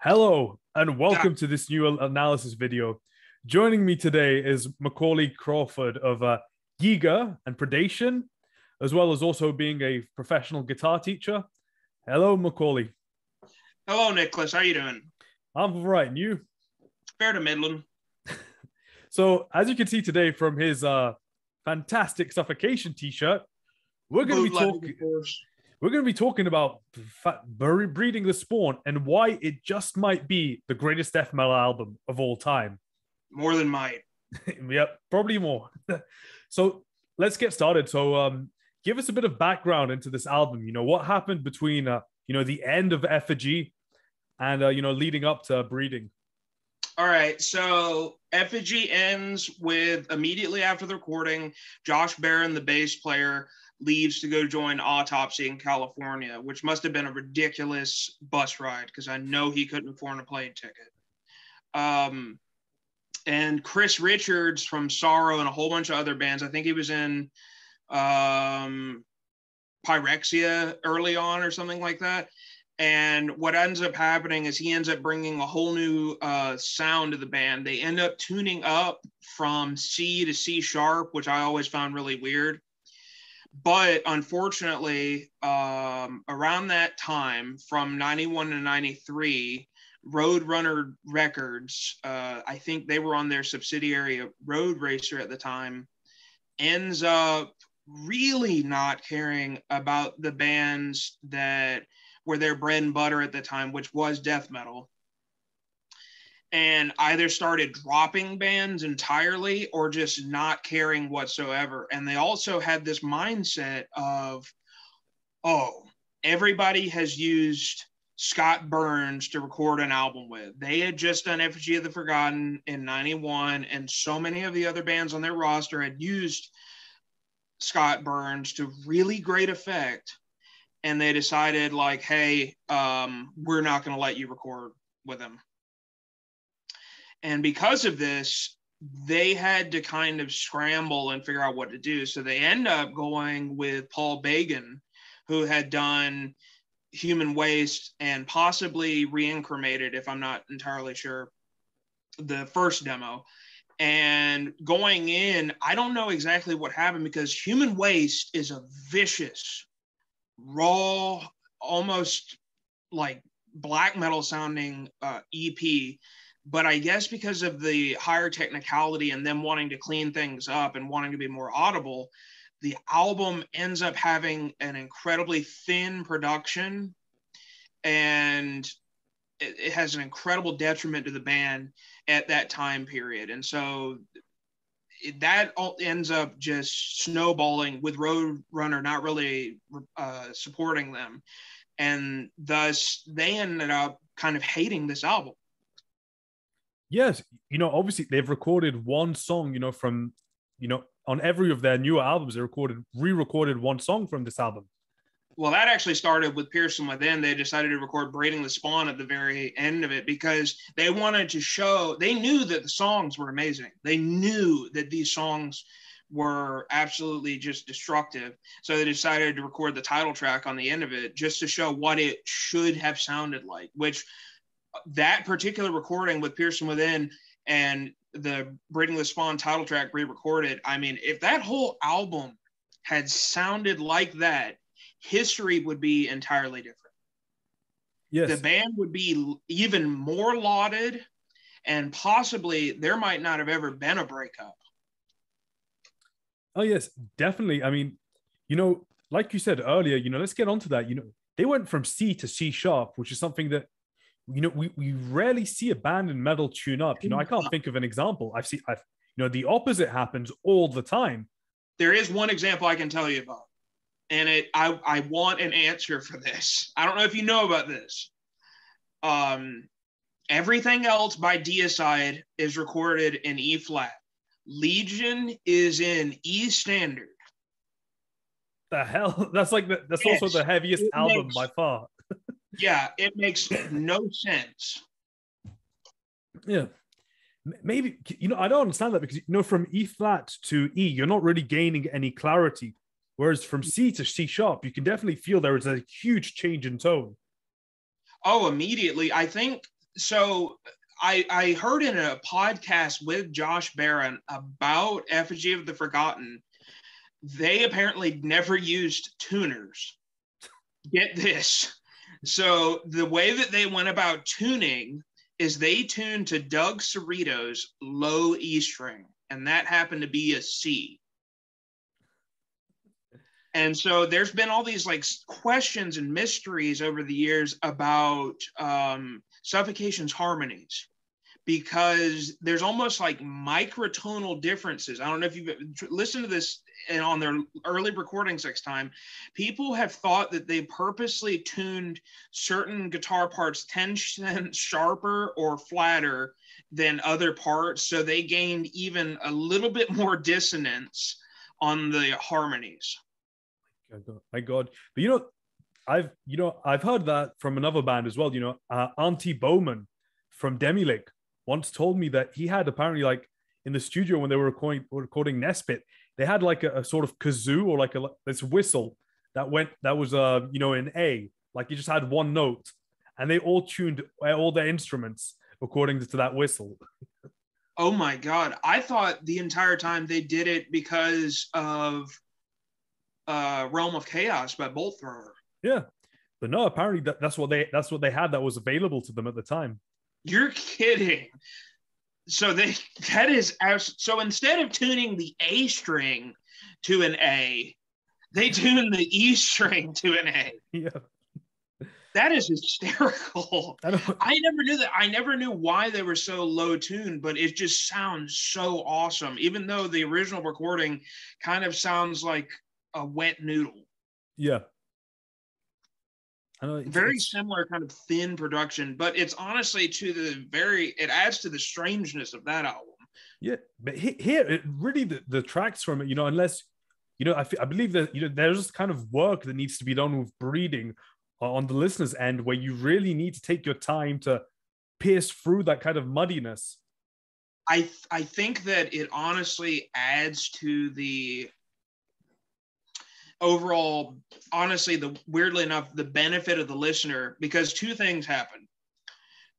Hello, and Yeah. welcome to this new analysis video. Joining me today is MacCauley Crawford of Giga and Predation, as well as also being a professional guitar teacher. Hello, MacCauley. Hello, Nicholas. How you doing? I'm all right, and you? Fair to middling. So, as you can see today from his fantastic Suffocation t-shirt, we're going to be Bootleg, talking. of course. We're going to be talking about Breeding the Spawn and why it just might be the greatest death metal album of all time. More than might. Yep, probably more. So let's get started. So give us a bit of background into this album. What happened between the end of Effigy and leading up to Breeding. All right. So Effigy ends with immediately after the recording, Josh Barron, the bass player, leaves to go join Autopsy in California, which must have been a ridiculous bus ride because I know he couldn't afford a plane ticket. And Chris Richards from Sorrow and a whole bunch of other bands. I think he was in Pyrexia early on or something like that. And what ends up happening is he ends up bringing a whole new sound to the band. They end up tuning up from C to C sharp, which I always found really weird. But unfortunately, around that time, from 91 to 93, Roadrunner Records, I think they were on their subsidiary Road Racer at the time, ends up really not caring about the bands that were their bread and butter at the time, which was death metal, and either started dropping bands entirely or just not caring whatsoever. And they also had this mindset of, oh, everybody has used Scott Burns to record an album with. They had just done Effigy of the Forgotten in 91, and so many of the other bands on their roster had used Scott Burns to really great effect. And they decided, like, hey, we're not going to let you record with him. And because of this, they had to kind of scramble and figure out what to do. So they end up going with Paul Bagan, who had done Human Waste and possibly Reincremated, if I'm not entirely sure, the first demo. And going in, I don't know exactly what happened because Human Waste is a vicious, raw, almost like black metal sounding EP. But I guess because of the higher technicality and them wanting to clean things up and wanting to be more audible, the album ends up having an incredibly thin production, and it has an incredible detriment to the band at that time period. And so that all ends up just snowballing with Roadrunner not really supporting them. And thus they ended up kind of hating this album. Yes, obviously they've recorded one song, from, on every of their newer albums, they re-recorded one song from this album. Well, that actually started with Pierce from Within. They decided to record Breeding the Spawn at the very end of it because they wanted to show, they knew that the songs were amazing. They knew that these songs were absolutely just destructive. So they decided to record the title track on the end of it just to show what it should have sounded like, which that particular recording with Pierce from Within and the Breeding the Spawn title track re-recorded, I mean, if that whole album had sounded like that, history would be entirely different. Yes. The band would be even more lauded, and possibly there might not have ever been a breakup. Oh, yes, definitely. I mean, like you said earlier, let's get onto that. They went from C to C sharp, which is something that, we rarely see a band in metal tune up. I can't think of an example. I've the opposite happens all the time. There is one example I can tell you about. And I want an answer for this. I don't know if you know about this. Everything else by Deicide is recorded in E flat. Legion is in E standard. The hell? That's like that's yes, also the heaviest album by far. Yeah, it makes no sense. Yeah. Maybe, I don't understand that because, from E flat to E, you're not really gaining any clarity. Whereas from C to C sharp, you can definitely feel there is a huge change in tone. Oh, immediately. I think So I heard in a podcast with Josh Barron about Effigy of the Forgotten, they apparently never used tuners. Get this. So the way that they went about tuning is they tuned to Doug Cerrito's low E string, and that happened to be a C. And so there's been all these like questions and mysteries over the years about Suffocation's harmonies, because there's almost like microtonal differences. I don't know if you've listened to this and on their early recordings next time. People have thought that they purposely tuned certain guitar parts 10 cents sharper or flatter than other parts, so they gained even a little bit more dissonance on the harmonies. My God. But I've heard that from another band as well. Auntie Bowman from Demilick once told me that he had apparently, like, in the studio when they were recording Nespit, they had like a sort of kazoo, or like this whistle that was in A, like you just had one note, and they all tuned all their instruments according to that whistle. Oh my God. I thought the entire time they did it because of Realm of Chaos by Bolt Thrower. Yeah. But no, apparently that's what they had that was available to them at the time. You're kidding. So so instead of tuning the A string to an A, they tune the E string to an A. Yeah. That is hysterical. I never knew that. I never knew why they were so low tuned, but it just sounds so awesome, even though the original recording kind of sounds like a wet noodle. Yeah. Very similar kind of thin production, but it's honestly it adds to the strangeness of that album. Yeah, but here it really detracts from it, unless, I believe that, there's this kind of work that needs to be done with breeding on the listener's end, where you really need to take your time to pierce through that kind of muddiness. I think that it honestly adds to the overall, honestly, weirdly enough, the benefit of the listener, because two things happen.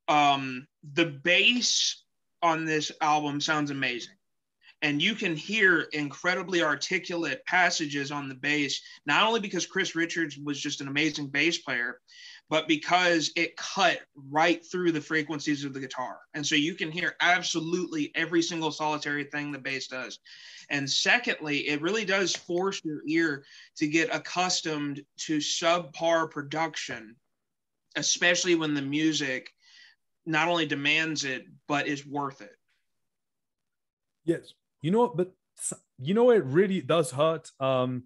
The bass on this album sounds amazing, and you can hear incredibly articulate passages on the bass, not only because Chris Richards was just an amazing bass player, but because it cut right through the frequencies of the guitar. And so you can hear absolutely every single solitary thing the bass does. And secondly, it really does force your ear to get accustomed to subpar production, especially when the music not only demands it, but is worth it. Yes. But it really does hurt on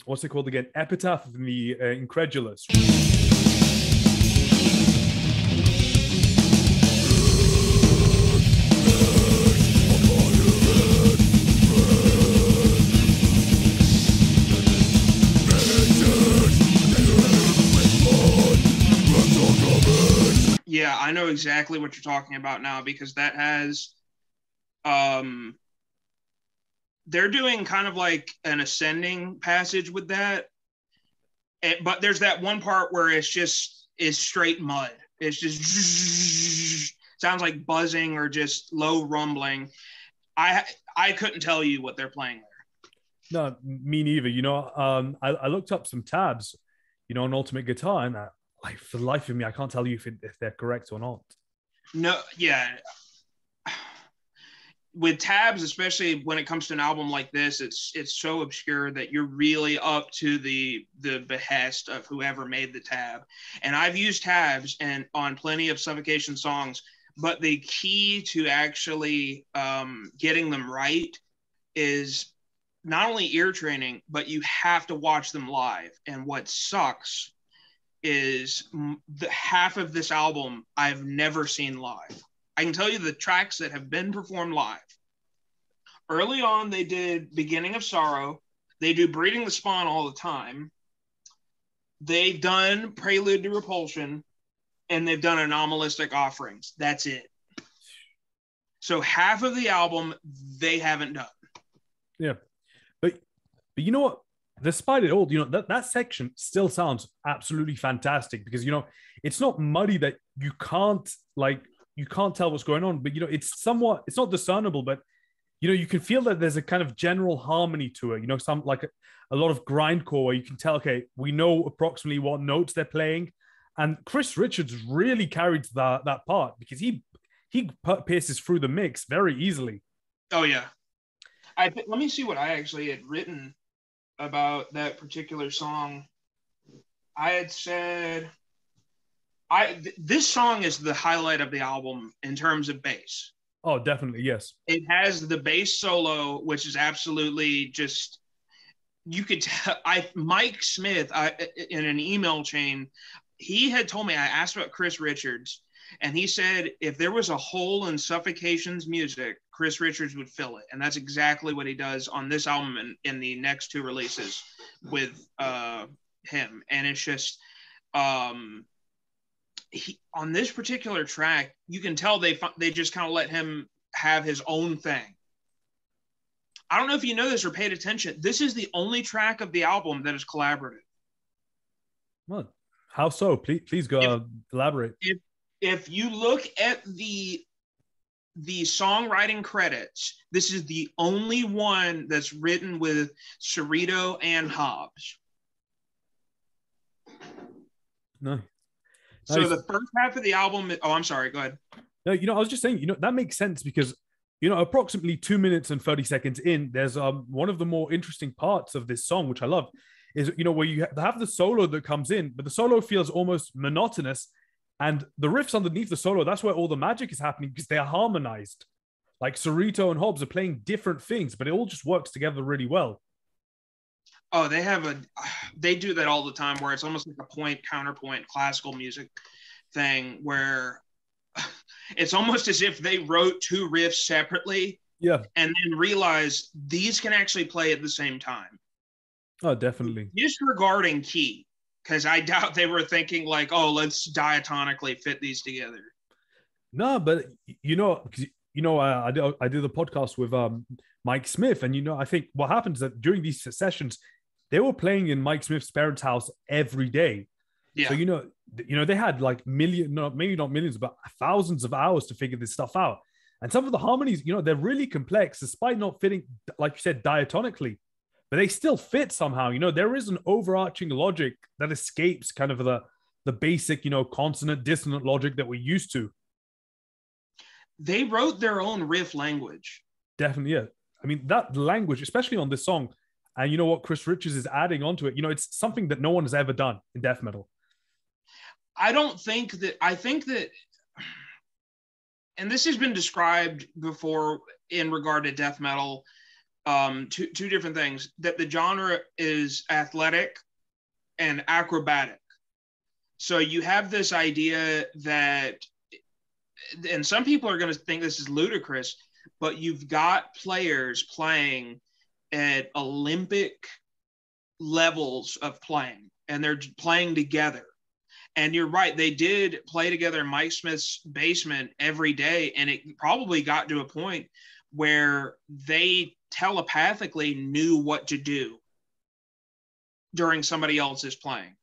what's it called again? Epitaph of the Incredulous. Yeah, I know exactly what you're talking about now, because that has they're doing kind of like an ascending passage with that, but there's that one part where is straight mud. It's just sounds like buzzing or just low rumbling. I couldn't tell you what they're playing there. No, me neither. I looked up some tabs, on Ultimate Guitar, and like, for the life of me, I can't tell you if they're correct or not. No, yeah. With tabs, especially when it comes to an album like this, it's so obscure that you're really up to the behest of whoever made the tab. And I've used tabs and on plenty of Suffocation songs, but the key to actually getting them right is not only ear training, but you have to watch them live. And what sucks is half of this album I've never seen live. I can tell you the tracks that have been performed live. Early on, they did Beginning of Sorrow. They do Breeding the Spawn all the time. They've done Prelude to Repulsion, and they've done Anomalistic Offerings. That's it. So half of the album they haven't done. Yeah. But you know what? despite it all, that section still sounds absolutely fantastic because, it's not muddy that you can't tell what's going on, but, it's not discernible, but, you can feel that there's a kind of general harmony to it, some like a lot of grindcore where you can tell, okay, we know approximately what notes they're playing. And Chris Richards really carried that part because he pierces through the mix very easily. Oh, yeah. Let me see what I actually had written about that particular song. I had said, this song is the highlight of the album in terms of bass. Oh, definitely, yes. It has the bass solo, which is absolutely just, you could tell. Mike Smith, in an email chain, he had told me, I asked about Chris Richards, and he said if there was a hole in Suffocation's music, Chris Richards would fill it. And that's exactly what he does on this album and in the next two releases with him. And it's just, on this particular track, you can tell they just kind of let him have his own thing. I don't know if you know this or paid attention. This is the only track of the album that is collaborative. What? How so? Please go elaborate. If you look at the songwriting credits, this is the only one that's written with Cerrito and Hobbs. No. So the first half of the album, I'm sorry, go ahead. No, I was just saying, that makes sense because, approximately 2 minutes and 30 seconds in, there's one of the more interesting parts of this song, which I love, is, where you have the solo that comes in, but the solo feels almost monotonous. And the riffs underneath the solo, that's where all the magic is happening because they are harmonized. Like Cerrito and Hobbs are playing different things, but it all just works together really well. Oh, they do that all the time where it's almost like a point counterpoint classical music thing where it's almost as if they wrote two riffs separately. Yeah. And then realized these can actually play at the same time. Oh, definitely. Disregarding key, because I doubt they were thinking like, oh, let's diatonically fit these together. No, but I did the podcast with Mike Smith, and I think what happens is that during these sessions, they were playing in Mike Smith's parents' house every day. Yeah. So they had like maybe not millions, but thousands of hours to figure this stuff out. And some of the harmonies, they're really complex, despite not fitting, like you said, diatonically. But they still fit somehow. There is an overarching logic that escapes kind of the basic, consonant dissonant logic that we're used to. They wrote their own riff language. Definitely, yeah. I mean, that language, especially on this song, and what Chris Richards is adding onto it, it's something that no one has ever done in death metal. I think that, and this has been described before in regard to death metal, two different things, that the genre is athletic and acrobatic. So you have this idea that, and some people are going to think this is ludicrous, but you've got players playing at Olympic levels of playing, and they're playing together. And you're right, they did play together in Mike Smith's basement every day, and it probably got to a point where they telepathically knew what to do during somebody else's playing.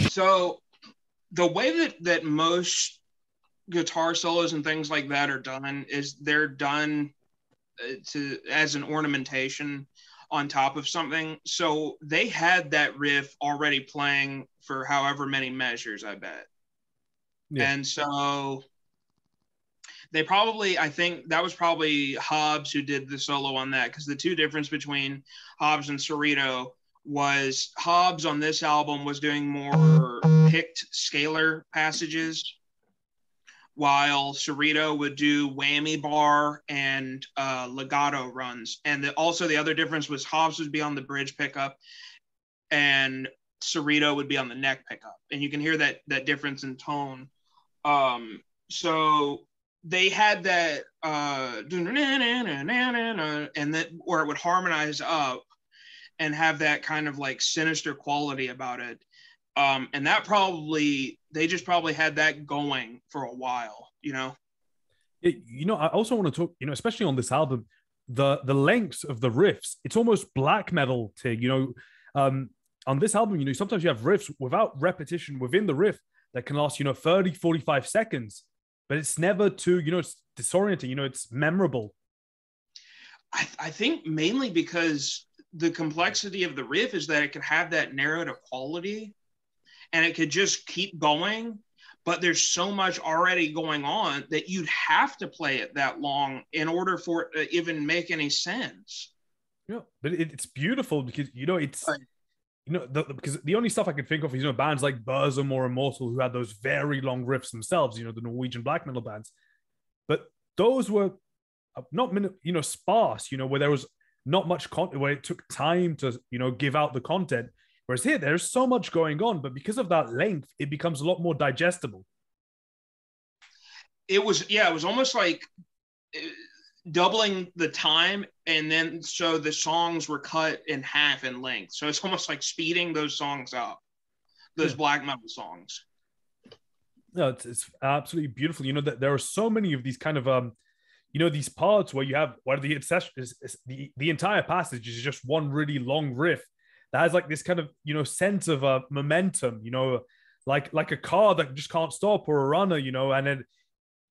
So the way that most guitar solos and things like that are done is they're done as an ornamentation on top of something. So they had that riff already playing for however many measures, I bet. Yeah. And so I think that was probably Hobbs who did the solo on that, because the two difference between Hobbs and Cerrito was Hobbs on this album was doing more picked scalar passages, while Cerrito would do whammy bar and legato runs. And also the other difference was Hobbs would be on the bridge pickup and Cerrito would be on the neck pickup. And you can hear that difference in tone. So they had that and that, or it would harmonize up and have that kind of like sinister quality about it. And that they just probably had that going for a while, you know? I also want to talk, especially on this album, the lengths of the riffs, it's almost black metal to, on this album, sometimes you have riffs without repetition within the riff that can last, 30, 45 seconds, but it's never too, it's disorienting, it's memorable. I think mainly because the complexity of the riff is that it can have that narrative quality and it could just keep going, but there's so much already going on that you'd have to play it that long in order for it to even make any sense. Yeah, but it's beautiful because, it's... because the only stuff I can think of is, bands like Burzum or Immortal who had those very long riffs themselves, the Norwegian black metal bands. But those were not, sparse, where there was not much content, where it took time to, give out the content. Whereas here, there's so much going on, but because of that length, it becomes a lot more digestible. It was almost like doubling the time, and then so the songs were cut in half in length. So it's almost like speeding those songs up, those black metal songs. No, it's absolutely beautiful. That there are so many of these kind of these parts where you have where the entire passage is just one really long riff that has like this kind of sense of momentum, like a car that just can't stop, or a runner, and then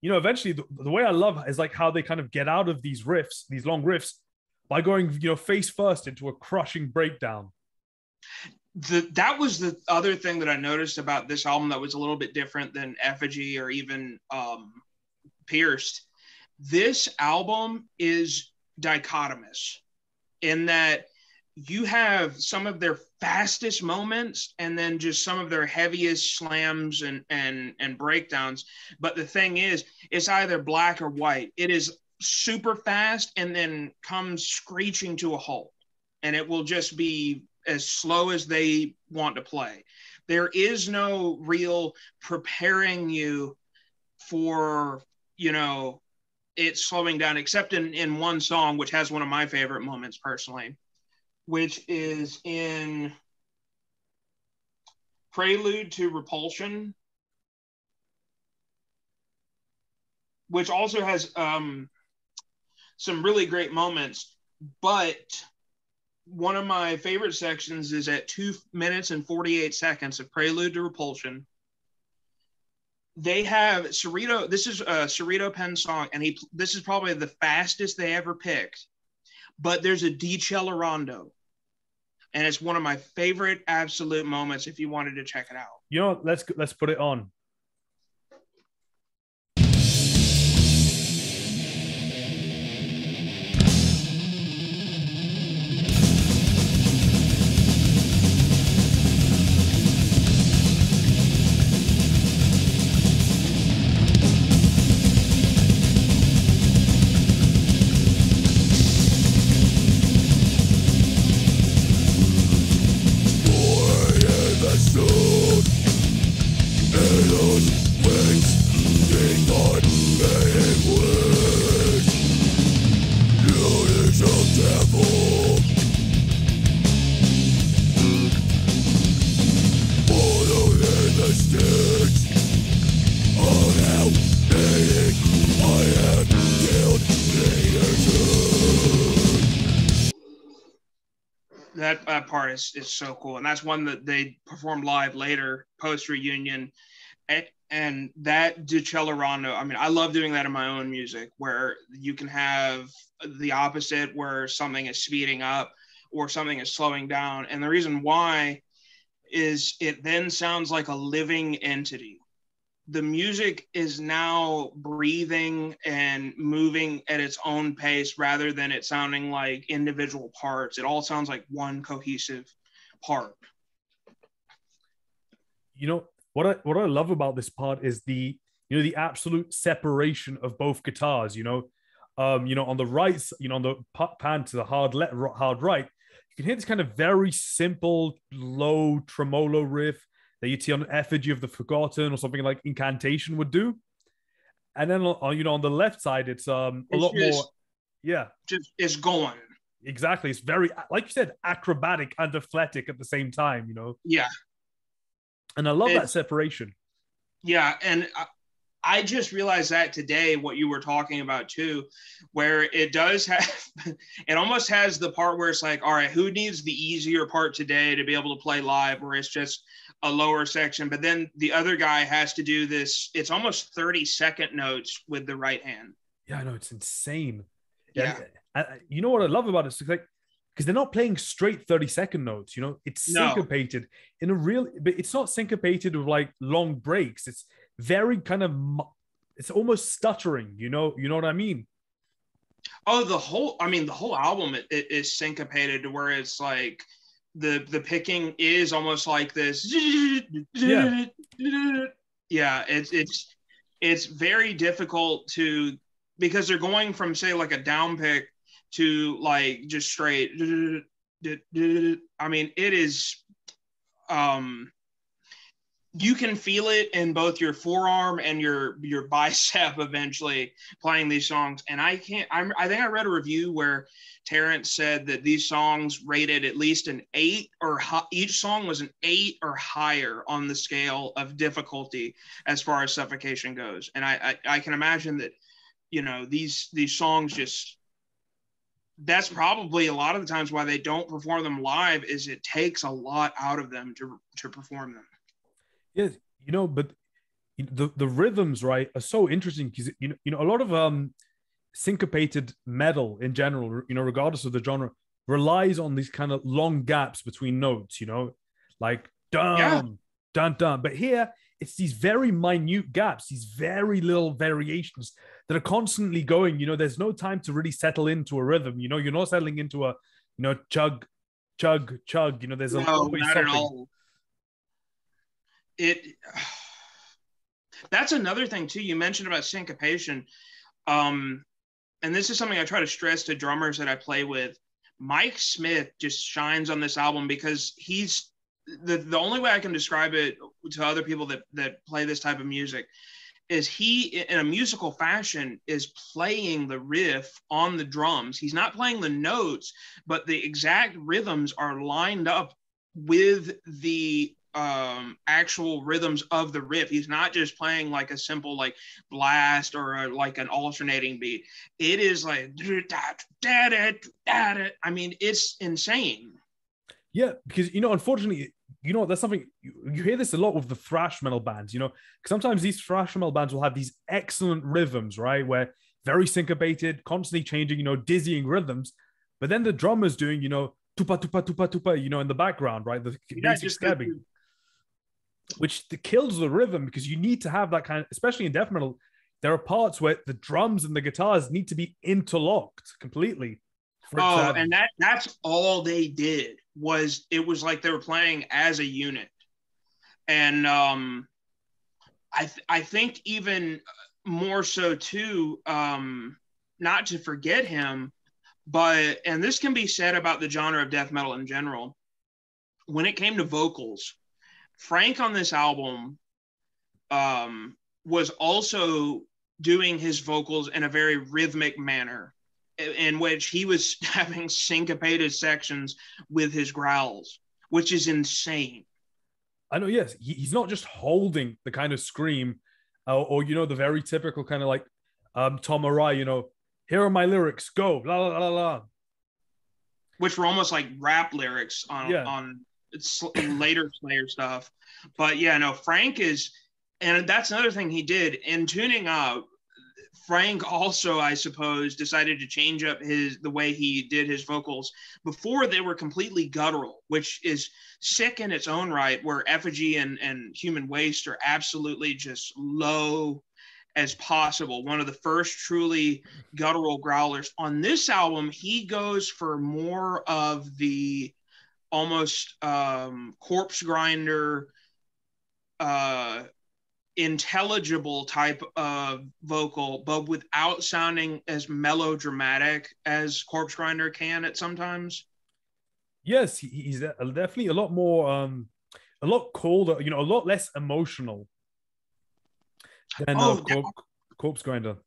eventually the way I love is like how they kind of get out of these riffs, these long riffs, by going face first into a crushing breakdown. That was the other thing that I noticed about this album that was a little bit different than Effigy or even Pierced. This album is dichotomous in that you have some of their fastest moments and then just some of their heaviest slams and breakdowns. But the thing is, it's either black or white. It is super fast and then comes screeching to a halt. And it will just be as slow as they want to play. There is no real preparing you for, it slowing down, except in one song, which has one of my favorite moments personally, which is in Prelude to Repulsion, which also has some really great moments. But one of my favorite sections is at 2 minutes and 48 seconds of Prelude to Repulsion. They have Cerrito, this is a Cerrito Penn song, and this is probably the fastest they ever picked. But there's a Decelerando, and it's one of my favorite absolute moments if you wanted to check it out. Let's put it on. That part is so cool, and that's one that they performed live later post reunion. And that Decelerando, I mean, I love doing that in my own music, where you can have the opposite, where something is speeding up or something is slowing down. And the reason why is it then sounds like a living entity. the music is now breathing and moving at its own pace rather than it sounding like individual parts. It all sounds like one cohesive part. You know, what I love about this part is the, you know, the absolute separation of both guitars. You know, on the right, on the pan to the hard right, you can hear this kind of very simple low tremolo riff that you'd see on Effigy of the Forgotten or something like Incantation would do. And then on the left side, it's a lot more, yeah, just it's going. Exactly. It's very, like you said, acrobatic and athletic at the same time, you know? Yeah. And I love that separation. Yeah. And I just realized that today, what you were talking about too, where it does have, it almost has the part where it's like, all right, who needs the easier part today to be able to play live, where it's just a lower section, but then the other guy has to do this. It's almost 30-second notes with the right hand. Yeah, I know, it's insane. Yeah. And you know what I love about it? It's like, because they're not playing straight 30-second notes, you know, it's syncopated in a real, but it's not syncopated with like long breaks. It's very kind of, it's almost stuttering, you know what I mean? Oh, the whole album is syncopated to where it's like the picking is almost like this. Yeah. Yeah, it's very difficult to, because they're going from, say, like a down pick to like just straight. I mean, it is, you can feel it in both your forearm and your bicep eventually playing these songs. And I think I read a review where Terrence said that these songs rated at least an 8 or each song was an 8 or higher on the scale of difficulty as far as Suffocation goes. And I can imagine that, you know, these songs just, that's probably a lot of the times why they don't perform them live, is it takes a lot out of them to perform them. Yeah, you know, but the rhythms, right, are so interesting because you know a lot of syncopated metal in general, you know, regardless of the genre, relies on these kind of long gaps between notes, you know, like dun dun dun. But here it's these very minute gaps, these very little variations that are constantly going. You know, there's no time to really settle into a rhythm. You know, you're not settling into a, you know, chug, chug, chug. You know, there's always not something. At all. That's another thing too. You mentioned about syncopation, and this is something I try to stress to drummers that I play with. Mike Smith just shines on this album because he's the only way I can describe it to other people that play this type of music is he, in a musical fashion, is playing the riff on the drums. He's not playing the notes, but the exact rhythms are lined up with the actual rhythms of the riff. He's not just playing like a simple like blast or like an alternating beat. It is like, I mean, it's insane. Yeah, because, you know, unfortunately, you know, that's something you hear this a lot with the thrash metal bands, you know, because sometimes these thrash metal bands will have these excellent rhythms, right, where very syncopated, constantly changing, you know, dizzying rhythms, but then the drummer's doing, you know, tupa tupa tupa tupa, you know, in the background, right, the basic stabbing, which kills the rhythm, because you need to have that kind of, especially in death metal, there are parts where the drums and the guitars need to be interlocked completely. And that's all they did. It was like they were playing as a unit. And I think even more so too, not to forget him, but, and this can be said about the genre of death metal in general, when it came to vocals, Frank on this album was also doing his vocals in a very rhythmic manner, in which he was having syncopated sections with his growls, which is insane. I know, yes. He's not just holding the kind of scream or you know, the very typical kind of like Tom Araya, you know, here are my lyrics, go, la, la, la, la. Which were almost like rap lyrics on later Slayer stuff. But yeah, no, Frank is, and that's another thing he did in tuning up. Frank also, I suppose, decided to change up the way he did his vocals. Before, they were completely guttural, which is sick in its own right, where Effigy and Human Waste are absolutely just low as possible. One of the first truly guttural growlers. On this album, he goes for more of the almost corpse grinder, intelligible type of vocal, but without sounding as melodramatic as Corpse Grinder can at sometimes. Yes, he's definitely a lot more, a lot colder, a lot less emotional than Corpse Grinder.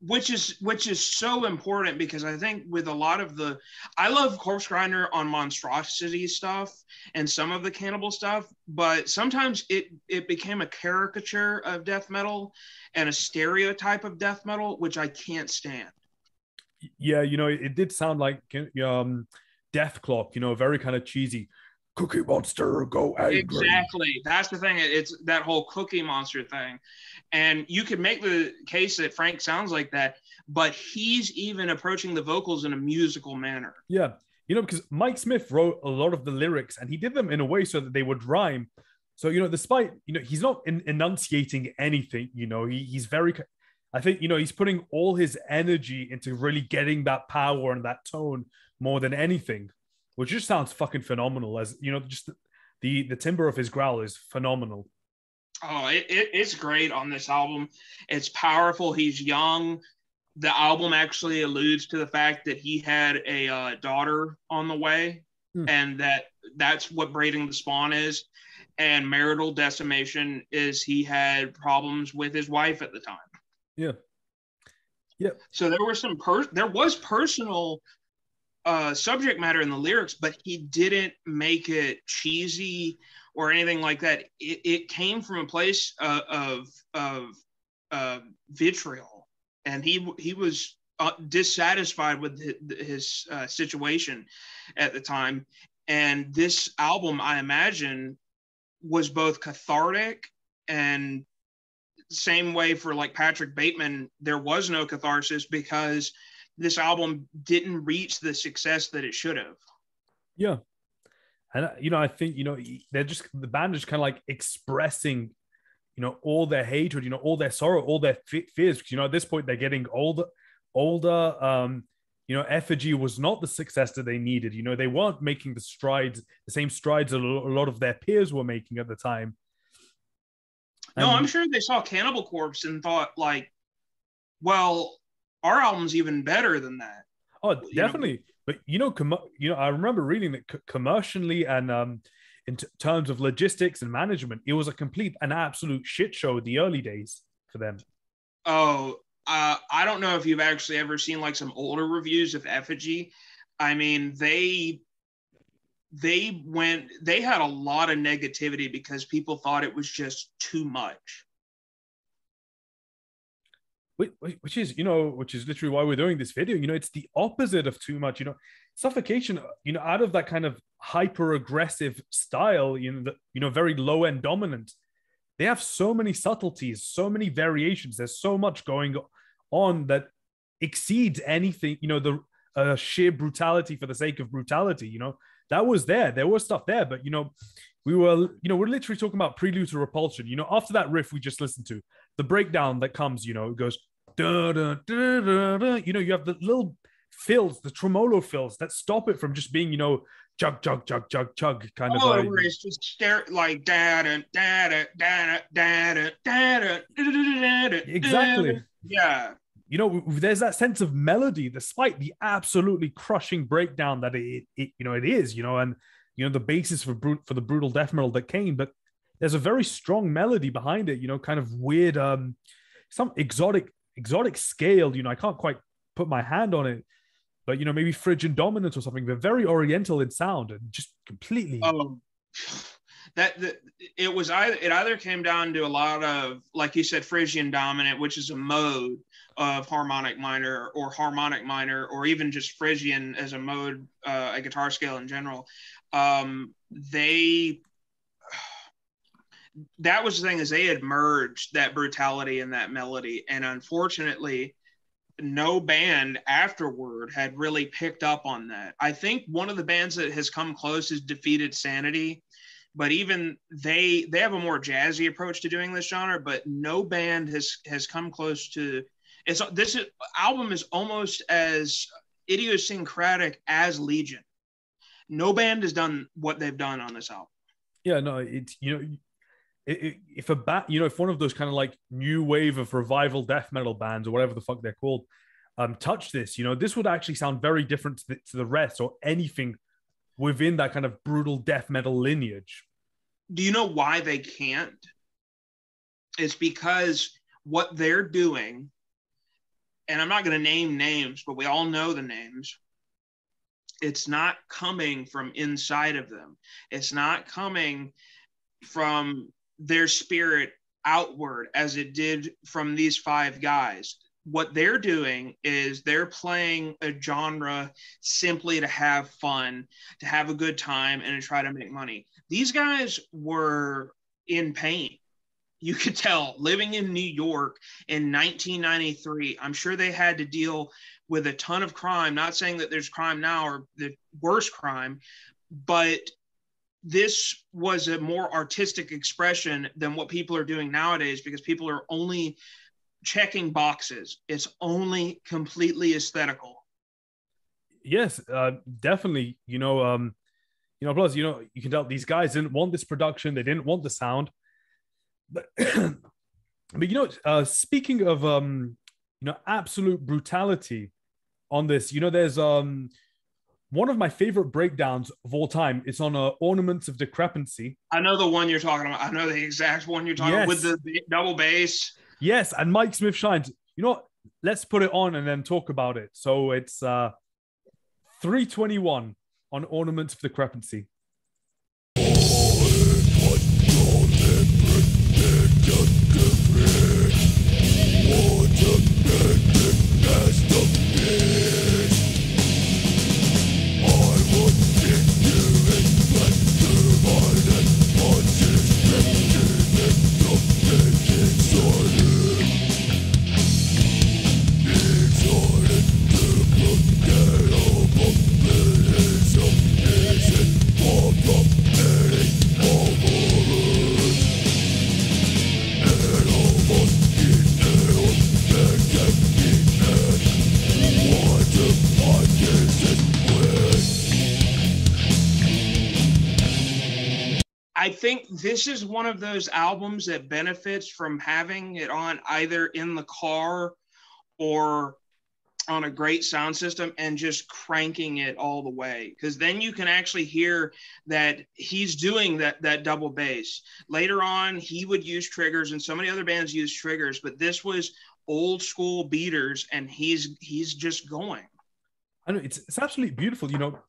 Which is so important, because I think with a lot of I love Corpse Grinder on monstrosity stuff and some of the cannibal stuff, but sometimes it became a caricature of death metal and a stereotype of death metal, which I can't stand. Yeah, it did sound like Death Clock, very kind of cheesy. Cookie Monster, go angry. Exactly. That's the thing. It's that whole Cookie Monster thing. And you could make the case that Frank sounds like that, but he's even approaching the vocals in a musical manner. Yeah. Because Mike Smith wrote a lot of the lyrics, and he did them in a way so that they would rhyme. So, despite, he's not enunciating anything, he's very, I think, he's putting all his energy into really getting that power and that tone more than anything, which just sounds fucking phenomenal. As just the timbre of his growl is phenomenal. Oh, it's great on this album. It's powerful. He's young. The album actually alludes to the fact that he had a daughter on the way, and that's what Breeding the Spawn is. And marital decimation is he had problems with his wife at the time. Yeah. Yeah. So there was personal subject matter in the lyrics, but he didn't make it cheesy or anything like that. It came from a place of vitriol, and he was dissatisfied with his situation at the time. And this album, I imagine, was both cathartic, and same way for like Patrick Bateman, there was no catharsis because this album didn't reach the success that it should have. Yeah. And, I think, the band is kind of like expressing, all their hatred, all their sorrow, all their fears. Because, at this point, they're getting older. Effigy was not the success that they needed. They weren't making the same strides that a lot of their peers were making at the time. No, I'm sure they saw Cannibal Corpse and thought, like, well, our album's even better than that. Oh, definitely. But I remember reading that commercially and in terms of logistics and management, it was an absolute shit show the early days for them. Oh, I don't know if you've actually ever seen like some older reviews of Effigy. I mean, they had a lot of negativity because people thought it was just too much. Which is literally why we're doing this video. It's the opposite of too much. Suffocation, out of that kind of hyper aggressive style, very low end dominant, they have so many subtleties, so many variations. There's so much going on that exceeds anything, the sheer brutality for the sake of brutality. That was there. There was stuff there, but we're literally talking about Prelude to Repulsion. After that riff we just listened to, the breakdown that comes, it goes da, da, da, da, da. You have the little fills, the tremolo fills that stop it from just being, chug chug chug chug chug kind of where it's just like da da da da da da da da. Exactly. Yeah. There's that sense of melody despite the absolutely crushing breakdown that it is, and the basis for the brutal death metal that came, but there's a very strong melody behind it, kind of weird, some exotic scale, I can't quite put my hand on it, but maybe Phrygian dominant or something. They're very oriental in sound and just completely. It either came down to a lot of, like you said, Phrygian dominant, which is a mode of harmonic minor, or even just Phrygian as a mode, a guitar scale in general. That was the thing, is they had merged that brutality and that melody, and unfortunately no band afterward had really picked up on that. I think one of the bands that has come close is Defeated Sanity, but even they have a more jazzy approach to doing this genre, but no band has come close to this album is almost as idiosyncratic as Legion. No band has done what they've done on this album. Yeah, no, it's, you know, if if one of those kind of like new wave of revival death metal bands or whatever the fuck they're called, touch this, you know, this would actually sound very different to the rest or anything within that kind of brutal death metal lineage. Do you know why they can't? It's because what they're doing, and I'm not going to name names, but we all know the names. It's not coming from inside of them. It's not coming from their spirit outward as it did from these five guys. What they're doing is they're playing a genre simply to have fun, to have a good time, and to try to make money. These guys were in pain. You could tell, living in New York in 1993, I'm sure they had to deal with a ton of crime. Not saying that there's crime now or the worst crime, but this was a more artistic expression than what people are doing nowadays, because people are only checking boxes. It's only completely aesthetical. Yes, definitely. Plus, you know, you can tell these guys didn't want this production. They didn't want the sound. But, but you know, speaking of, absolute brutality on this, you know, there's one of my favorite breakdowns of all time. It's on Ornaments of Decrepancy. I know the one you're talking about. I know the exact one you're talking about with the double bass. Yes, and Mike Smith shines. You know what? Let's put it on and then talk about it. So it's 321 on Ornaments of Decrepancy. I think this is one of those albums that benefits from having it on either in the car or on a great sound system and just cranking it all the way, because then you can actually hear that he's doing that double bass. Later on, he would use triggers, and so many other bands use triggers, but this was old school beaters, and he's just going. I know it's absolutely beautiful. You know,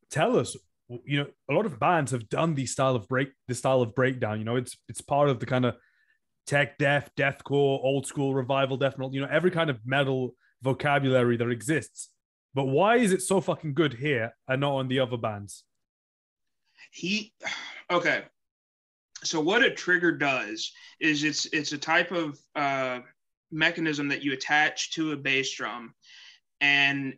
tell us. You know, a lot of bands have done this style of breakdown. You know, it's part of the kind of tech death, deathcore, old school revival death metal. You know, every kind of metal vocabulary that exists. But why is it so fucking good here and not on the other bands? Okay. So what a trigger does is it's a type of mechanism that you attach to a bass drum, and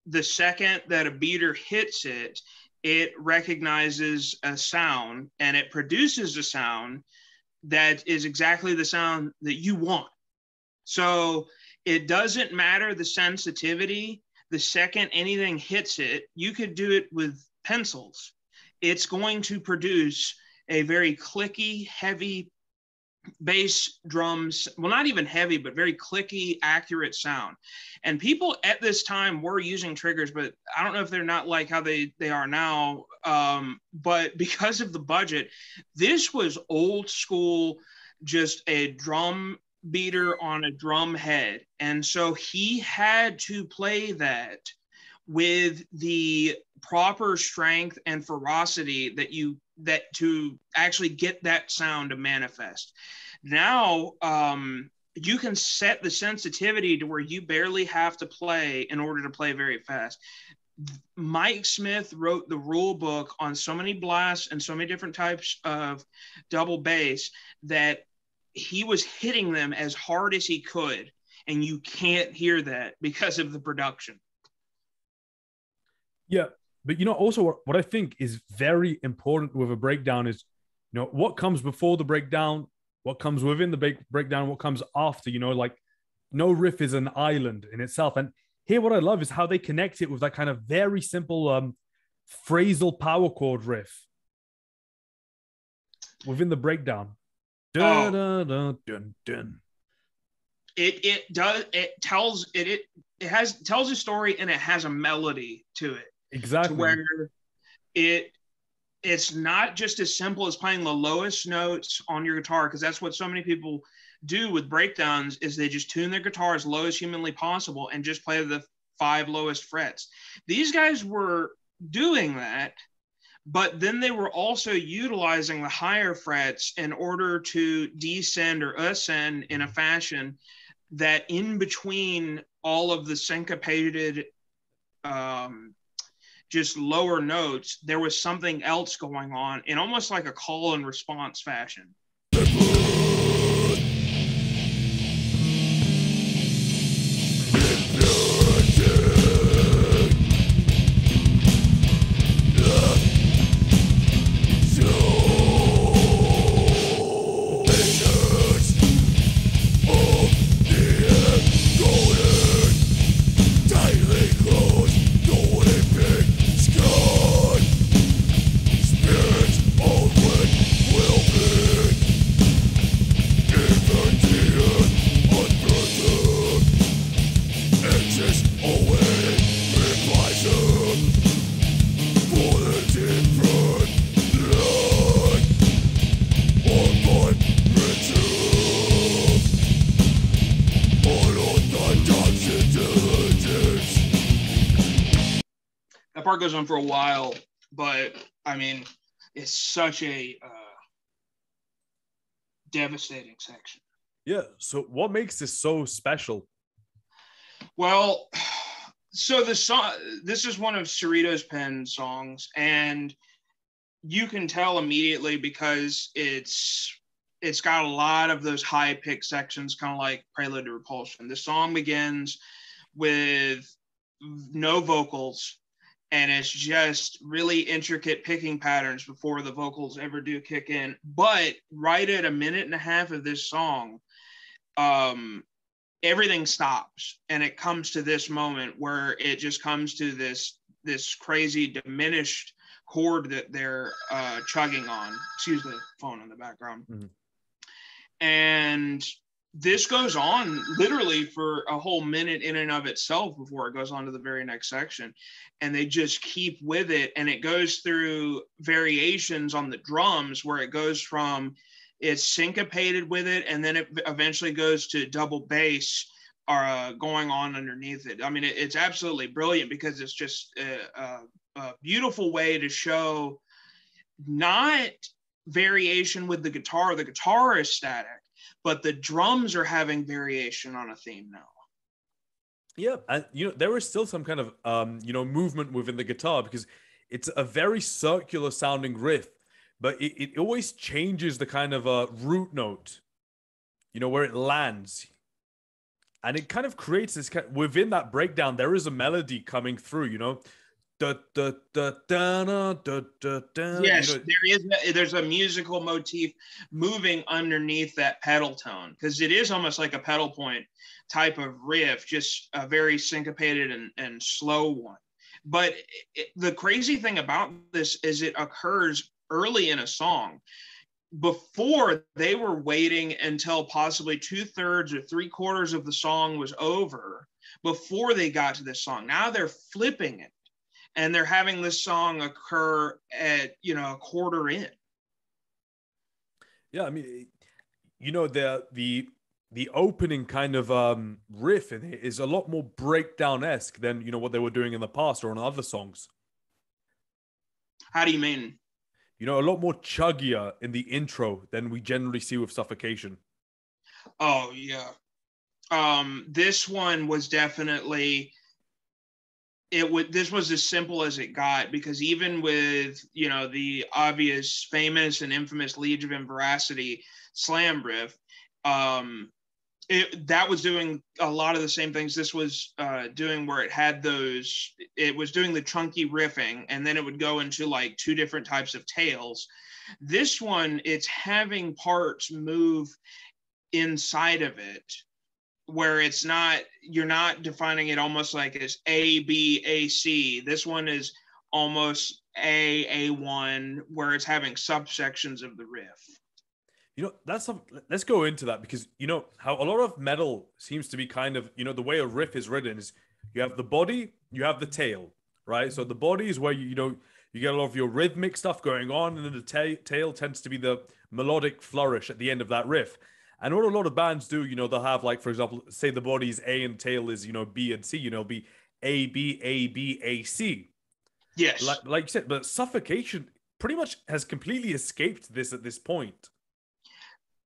the second that a beater hits it, it recognizes a sound and it produces a sound that is exactly the sound that you want. So it doesn't matter the sensitivity. The second anything hits it, you could do it with pencils. It's going to produce a very clicky, heavy bass drums, well, not even heavy, but very clicky, accurate sound. And people at this time were using triggers, but I don't know if they're not like how they are now. But because of the budget, this was old school, just a drum beater on a drum head. And so he had to play that with the proper strength and ferocity that to actually get that sound to manifest. Now, you can set the sensitivity to where you barely have to play in order to play very fast. Mike Smith wrote the rule book on so many blasts and so many different types of double bass that he was hitting them as hard as he could. and you can't hear that because of the production. Yeah, but also what I think is very important with a breakdown is, what comes before the breakdown, what comes within the breakdown, what comes after. Like no riff is an island in itself. And here, what I love is how they connect it with that kind of very simple phrasal power chord riff within the breakdown. Dun, dun, dun, dun, dun. It tells a story, and it has a melody to it. Exactly. To where it's not just as simple as playing the lowest notes on your guitar, because that's what so many people do with breakdowns, is they just tune their guitar as low as humanly possible and just play the 5 lowest frets. These guys were doing that, but then they were also utilizing the higher frets in order to descend or ascend in a fashion that in between all of the syncopated just lower notes, there was something else going on in almost like a call and response fashion. That part goes on for a while, but I mean, it's such a devastating section. Yeah. So what makes this so special? Well, so the song, this is one of Cerrito's pen songs, and you can tell immediately because it's got a lot of those high pick sections, kind of like Prelude to Repulsion. The song begins with no vocals, and it's just really intricate picking patterns before the vocals ever do kick in. But right at 1.5 minutes of this song, everything stops, and it comes to this moment where it just comes to this crazy diminished chord that they're chugging on. Excuse the phone in the background. Mm-hmm. And this goes on literally for a whole minute in and of itself before it goes on to the very next section. And they just keep with it. And it goes through variations on the drums where it goes from it's syncopated with it, and then it eventually goes to double bass going on underneath it. I mean, it's absolutely brilliant because it's just a beautiful way to show not variation with the guitar. The guitar is static, but the drums are having variation on a theme now. Yeah, and there is still some kind of movement within the guitar because it's a very circular sounding riff, but it always changes the kind of root note, where it lands. And it kind of creates this within that breakdown, there is a melody coming through, Da, da, da, da, da, da, da, da, yes, there's a musical motif moving underneath that pedal tone, because it is almost like a pedal point type of riff, just a very syncopated and slow one. But the crazy thing about this is it occurs early in a song. Before, they were waiting until possibly 2/3 or 3/4 of the song was over before they got to this song. Now they're flipping it, and they're having this song occur at, a quarter in. Yeah, I mean, the opening kind of riff in it is a lot more breakdown-esque than, what they were doing in the past or on other songs. How do you mean? A lot more chuggier in the intro than we generally see with Suffocation. Oh, yeah. This one was definitely... this was as simple as it got, because even with, the obvious, famous and infamous Legion of Veracity slam riff, that was doing a lot of the same things this was doing, where it was doing the chunky riffing, and then it would go into like two different types of tails. This one, it's having parts move inside of it, where you're not defining it almost like as A, B, A, C. This one is almost A1, where it's having subsections of the riff. Let's go into that, because how a lot of metal seems to be kind of, the way a riff is written is you have the body, you have the tail, right? So the body is where you get a lot of your rhythmic stuff going on, and then the tail tends to be the melodic flourish at the end of that riff. And what a lot of bands do, they'll have, like, for example, say the body's A and tail is, B and C, be A, B, A, B, A, C. Yes. Like you said, but Suffocation pretty much has completely escaped this at this point.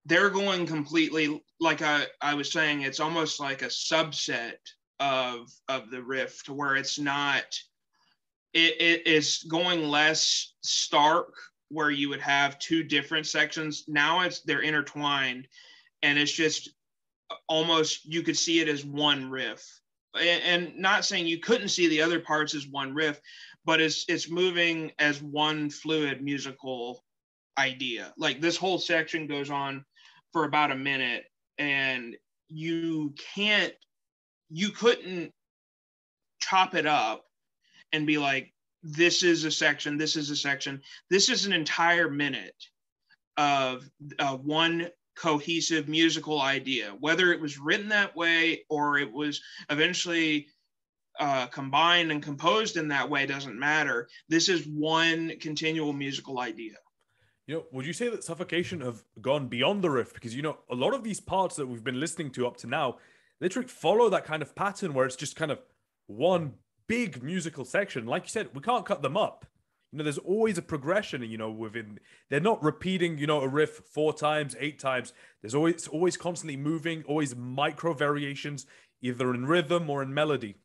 They're going completely, like I was saying, it's almost like a subset of the riff, to where it's not, it is going less stark, where you would have two different sections. Now they're intertwined, and it's just almost, you could see it as one riff. And not saying you couldn't see the other parts as one riff, but it's moving as one fluid musical idea. Like, this whole section goes on for about a minute, and you couldn't chop it up and be like, this is a section, this is a section. This is an entire minute of one cohesive musical idea. Whether it was written that way or it was eventually combined and composed in that way doesn't matter. This is one continual musical idea. Would you say that Suffocation have gone beyond the riff? Because, a lot of these parts that we've been listening to up to now literally follow that kind of pattern where it's just kind of one big musical section. Like you said, we can't cut them up. There's always a progression, within, they're not repeating, a riff 4 times, 8 times. It's always constantly moving, always micro variations, either in rhythm or in melody.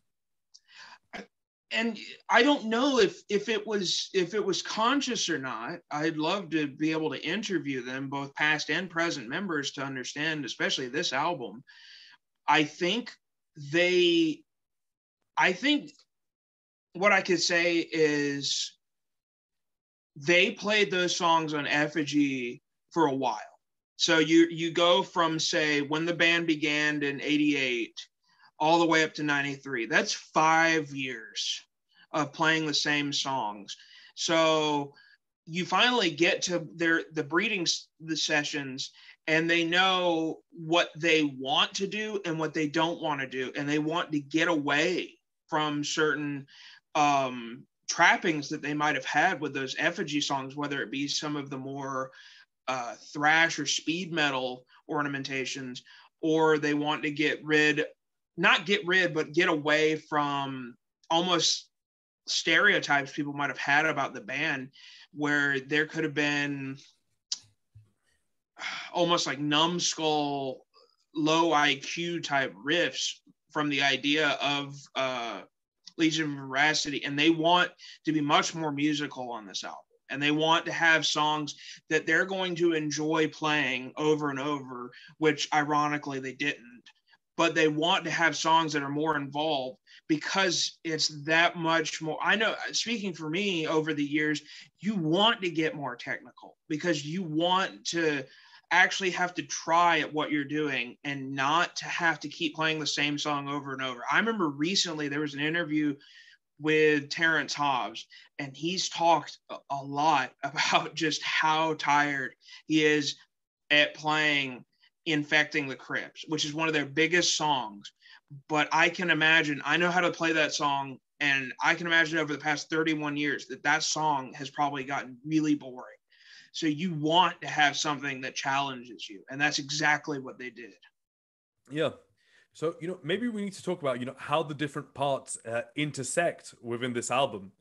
And I don't know if it was conscious or not. I'd love to be able to interview them, both past and present members, to understand, especially this album. I think what I could say is they played those songs on Effigy for a while. So you go from, say, when the band began in 88 all the way up to 93. That's 5 years of playing the same songs. So you finally get to the sessions, and they know what they want to do and what they don't want to do. And they want to get away from certain trappings that they might have had with those Effigy songs, whether it be some of the more thrash or speed metal ornamentations, or they want to get away from almost stereotypes people might have had about the band, where there could have been almost like numbskull, low IQ type riffs from the idea of Legion of Veracity. And they want to be much more musical on this album. And they want to have songs that they're going to enjoy playing over and over, which ironically they didn't. But they want to have songs that are more involved, because it's that much more. I know, speaking for me over the years, you want to get more technical, because you want to actually have to try at what you're doing and not to have to keep playing the same song over and over. I remember recently there was an interview with Terrence Hobbs, and he's talked a lot about just how tired he is at playing Infecting the Crypts, which is one of their biggest songs. But I can imagine, I know how to play that song, and I can imagine over the past 31 years that song has probably gotten really boring. So you want to have something that challenges you, and that's exactly what they did. Yeah. So, maybe we need to talk about, how the different parts intersect within this album,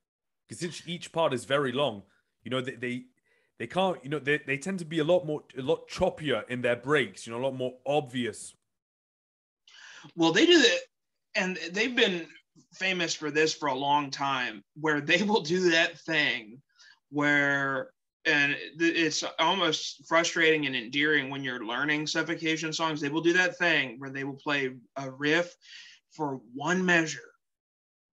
because each part is very long. They can't, they tend to be a lot choppier in their breaks, a lot more obvious. Well, they do that, and they've been famous for this for a long time, where they will do that thing where and it's almost frustrating and endearing when you're learning Suffocation songs. They will do that thing where they will play a riff for one measure,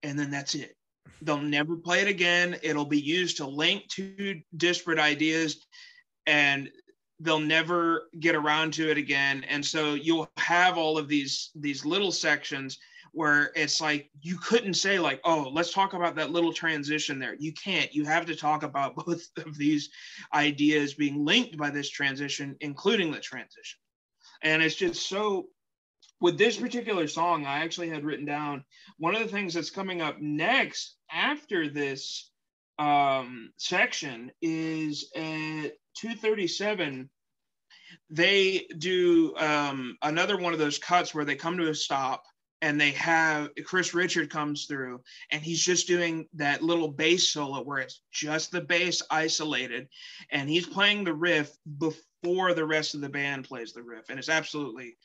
and then that's it. They'll never play it again. It'll be used to link two disparate ideas, and they'll never get around to it again. And so you'll have all of these little sections where it's like you couldn't say like, oh, let's talk about that little transition there. You can't. You have to talk about both of these ideas being linked by this transition, including the transition. And it's just so, with this particular song, I actually had written down one of the things that's coming up next after this section is at 237. They do another one of those cuts where they come to a stop, and they have Chris Richard comes through, and he's just doing that little bass solo where it's just the bass isolated, and he's playing the riff before the rest of the band plays the riff. And it's absolutely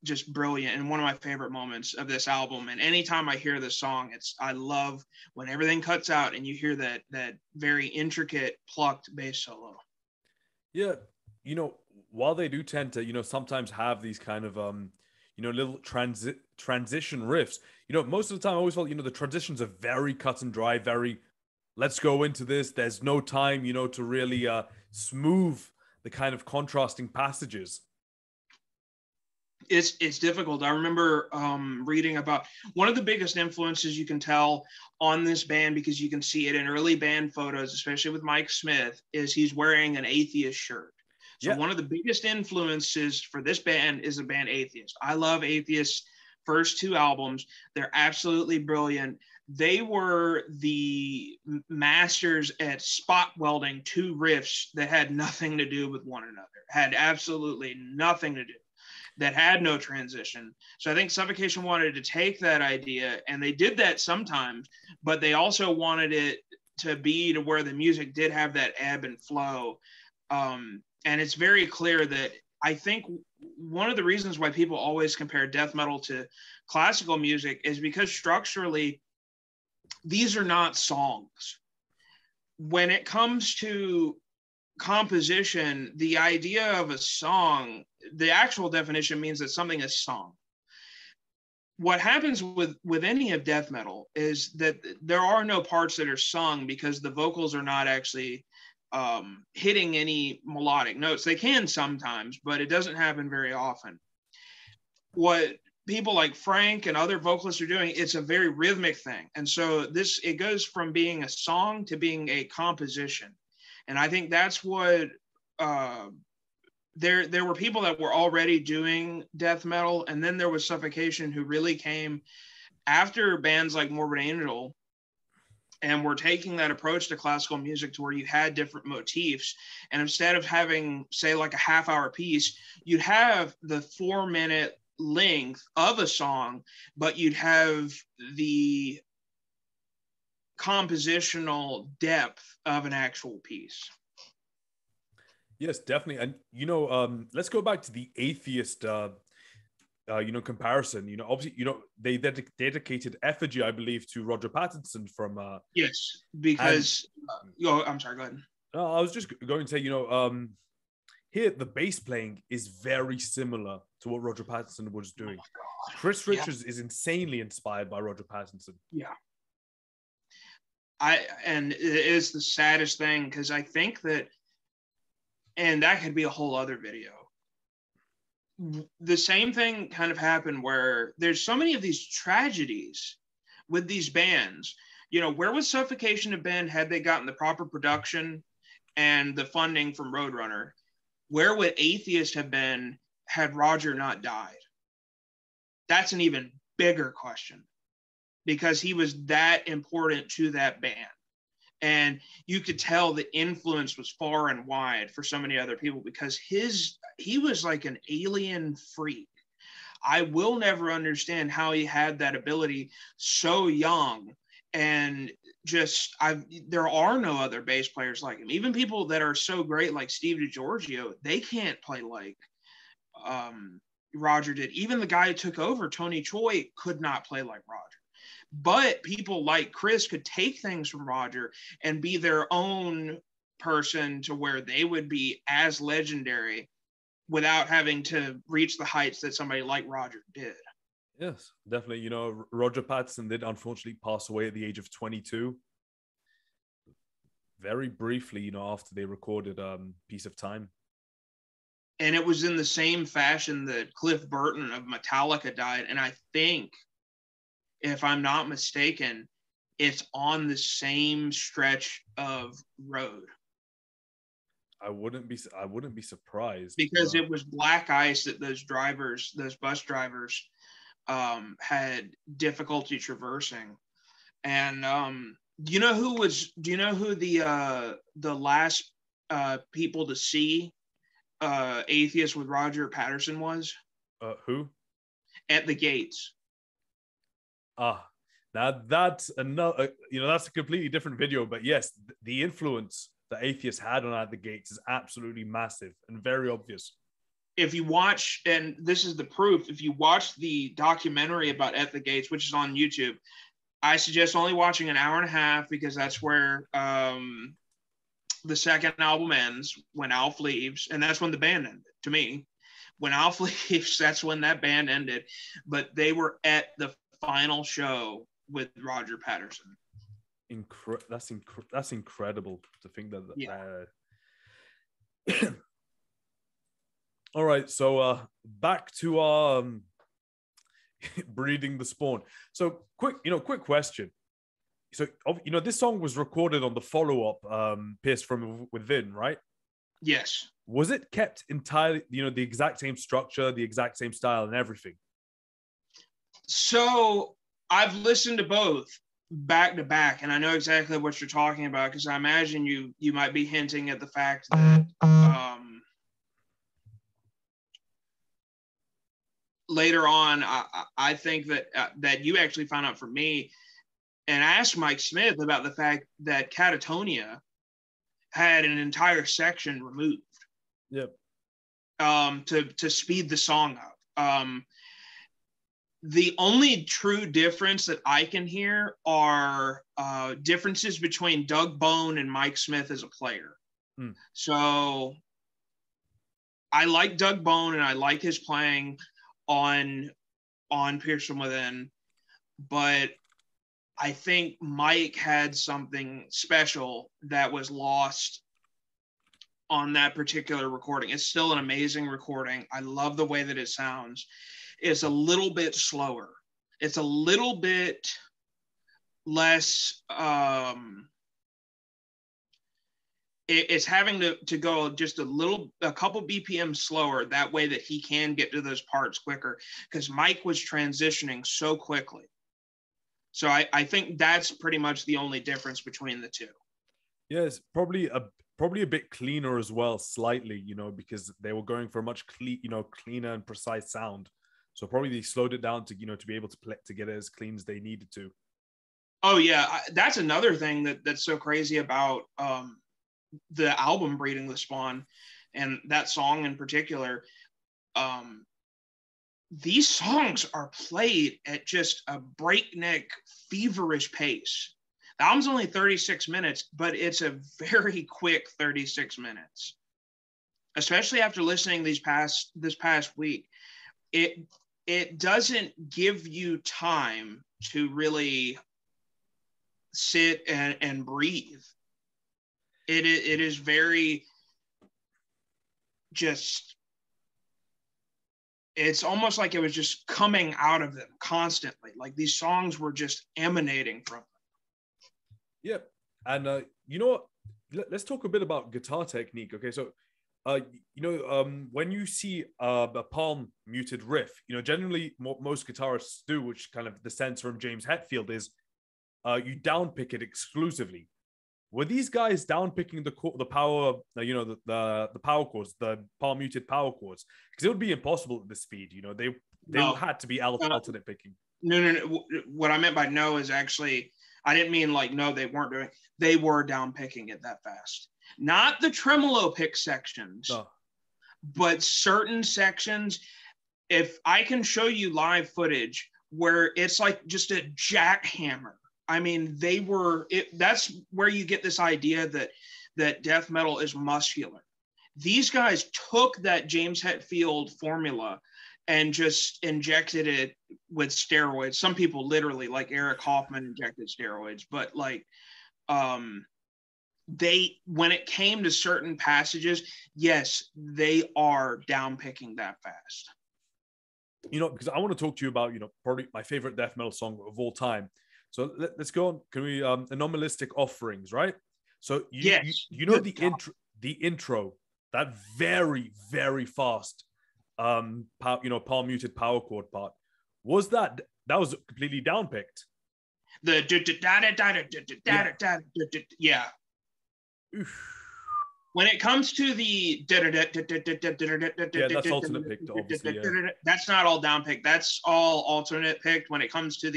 just brilliant and one of my favorite moments of this album. And anytime I hear this song, I love when everything cuts out and you hear that very intricate plucked bass solo. Yeah, while they do tend to sometimes have these kind of little transition riffs, most of the time I always felt the transitions are very cut and dry, very let's go into this. There's no time to really smooth the kind of contrasting passages. It's difficult. I remember reading about one of the biggest influences you can tell on this band, because you can see it in early band photos, especially with Mike Smith, is he's wearing an Atheist shirt. So one of the biggest influences for this band is the band Atheist. I love Atheist's first two albums. They're absolutely brilliant. They were the masters at spot welding two riffs that had nothing to do with one another, had absolutely nothing to do, that had no transition. So I think Suffocation wanted to take that idea, and they did that sometimes, but they also wanted it to be to where the music did have that ebb and flow. And it's very clear that I think one of the reasons why people always compare death metal to classical music is because structurally, these are not songs. When it comes to composition, the idea of a song, the actual definition means that something is sung. What happens with any of death metal is that there are no parts that are sung because the vocals are not actually hitting any melodic notes. They can sometimes, but it doesn't happen very often. What people like Frank and other vocalists are doing, it's a very rhythmic thing. And so it goes from being a song to being a composition. And I think that's what there were people that were already doing death metal, and then there was Suffocation, who really came after bands like Morbid Angel, and we're taking that approach to classical music to where you had different motifs, and instead of having, say, like a half-hour piece, you'd have the 4-minute length of a song, but you'd have the compositional depth of an actual piece. Yes, definitely. And let's go back to the Atheist comparison. Obviously, they dedicated Effigy, I believe, to Roger Pattinson from yes, because I'm sorry, go ahead. I was just going to say, here the bass playing is very similar to what Roger Pattinson was doing. Chris Richards is insanely inspired by Roger Pattinson. Yeah. And it is the saddest thing, because I think that, and that could be a whole other video, the same thing kind of happened where there's so many of these tragedies with these bands. Where would Suffocation have been had they gotten the proper production and the funding from Roadrunner? Where would Atheist have been had Roger not died? That's an even bigger question, because he was that important to that band. And you could tell the influence was far and wide for so many other people, because he was like an alien freak. I will never understand how he had that ability so young. And there are no other bass players like him. Even people that are so great, like Steve DiGiorgio, they can't play like Roger did. Even the guy who took over, Tony Choi, could not play like Roger. But people like Chris could take things from Roger and be their own person to where they would be as legendary without having to reach the heights that somebody like Roger did. Yes, definitely. You know, Roger Patterson did unfortunately pass away at the age of 22. Very briefly, you know, after they recorded Piece of Time. And it was in the same fashion that Cliff Burton of Metallica died. And I think, if I'm not mistaken, it's on the same stretch of road. I wouldn't be surprised, because it was black ice that those bus drivers, had difficulty traversing. And do you know who the last people to see Atheist with Roger Patterson was? Who? At the Gates. That's another, you know, that's a completely different video, but yes, the influence that Atheist had on At the Gates is absolutely massive and very obvious. If you watch, and this is the proof, if you watch the documentary about At the Gates, which is on YouTube, I suggest only watching an hour and a half, because that's where the second album ends, when Alf leaves, and that's when the band ended, to me. When Alf leaves, that's when that band ended. But they were at the final show with Roger Patterson. That's incredible to think that. Yeah. All right, so back to our Breeding the Spawn. So quick question. So, you know, this song was recorded on the follow-up, Pierce from Within, right? Yes. Was it kept entirely, you know, the exact same structure, the exact same style and everything? So I've listened to both back to back, and I know exactly what you're talking about, because I imagine you might be hinting at the fact that later on, I think that you actually found out from me and asked Mike Smith about the fact that Catatonia had an entire section removed. Yep. To speed the song up. The only true difference that I can hear are differences between Doug Bone and Mike Smith as a player. So I like Doug Bone and I like his playing on Pierce from Within, but I think Mike had something special that was lost on that particular recording. It's still an amazing recording. I love the way that it sounds. It's a little bit slower. It's a little bit less, it's having to go just a couple BPM slower, that way that he can get to those parts quicker, because Mike was transitioning so quickly. So I think that's pretty much the only difference between the two. Yeah, it's probably a bit cleaner as well, slightly, you know, because they were going for a much cleaner and precise sound. So probably they slowed it down to, you know, to be able to get it as clean as they needed to. Oh yeah, that's another thing that's so crazy about the album Breeding the Spawn, and that song in particular. These songs are played at just a breakneck, feverish pace. The album's only 36 minutes, but it's a very quick 36 minutes. Especially after listening this past week, it doesn't give you time to really sit and breathe. It is very just. It's almost like it was just coming out of them constantly. Like these songs were just emanating from them. Yeah. And you know what? Let's talk a bit about guitar technique. Okay. So, when you see a palm muted riff, you know, generally most guitarists do, which kind of the sense from James Hetfield is you downpick it exclusively. Were these guys downpicking the power, the power chords, the palm muted power chords? Because it would be impossible at this speed. You know, they had to be alternate picking. No. What I meant by no is actually, I didn't mean like no, they weren't doing. They were downpicking it that fast. Not the tremolo pick sections, but certain sections. If I can show you live footage where it's like just a jackhammer. I mean, that's where you get this idea that that death metal is muscular. These guys took that James Hetfield formula and just injected it with steroids. Some people literally, like Eric Hoffman, injected steroids, but like when it came to certain passages, yes, they are downpicking that fast. You know, because I want to talk to you about, you know, probably my favorite death metal song of all time. So let's go on. Can we Anomalistic Offerings, right? So you know the intro, that very, very fast palm muted power chord part, that was completely downpicked. Yeah. When it comes to the that's alternate picked, obviously. Yeah. That's not all downpicked. That's all alternate picked. When it comes to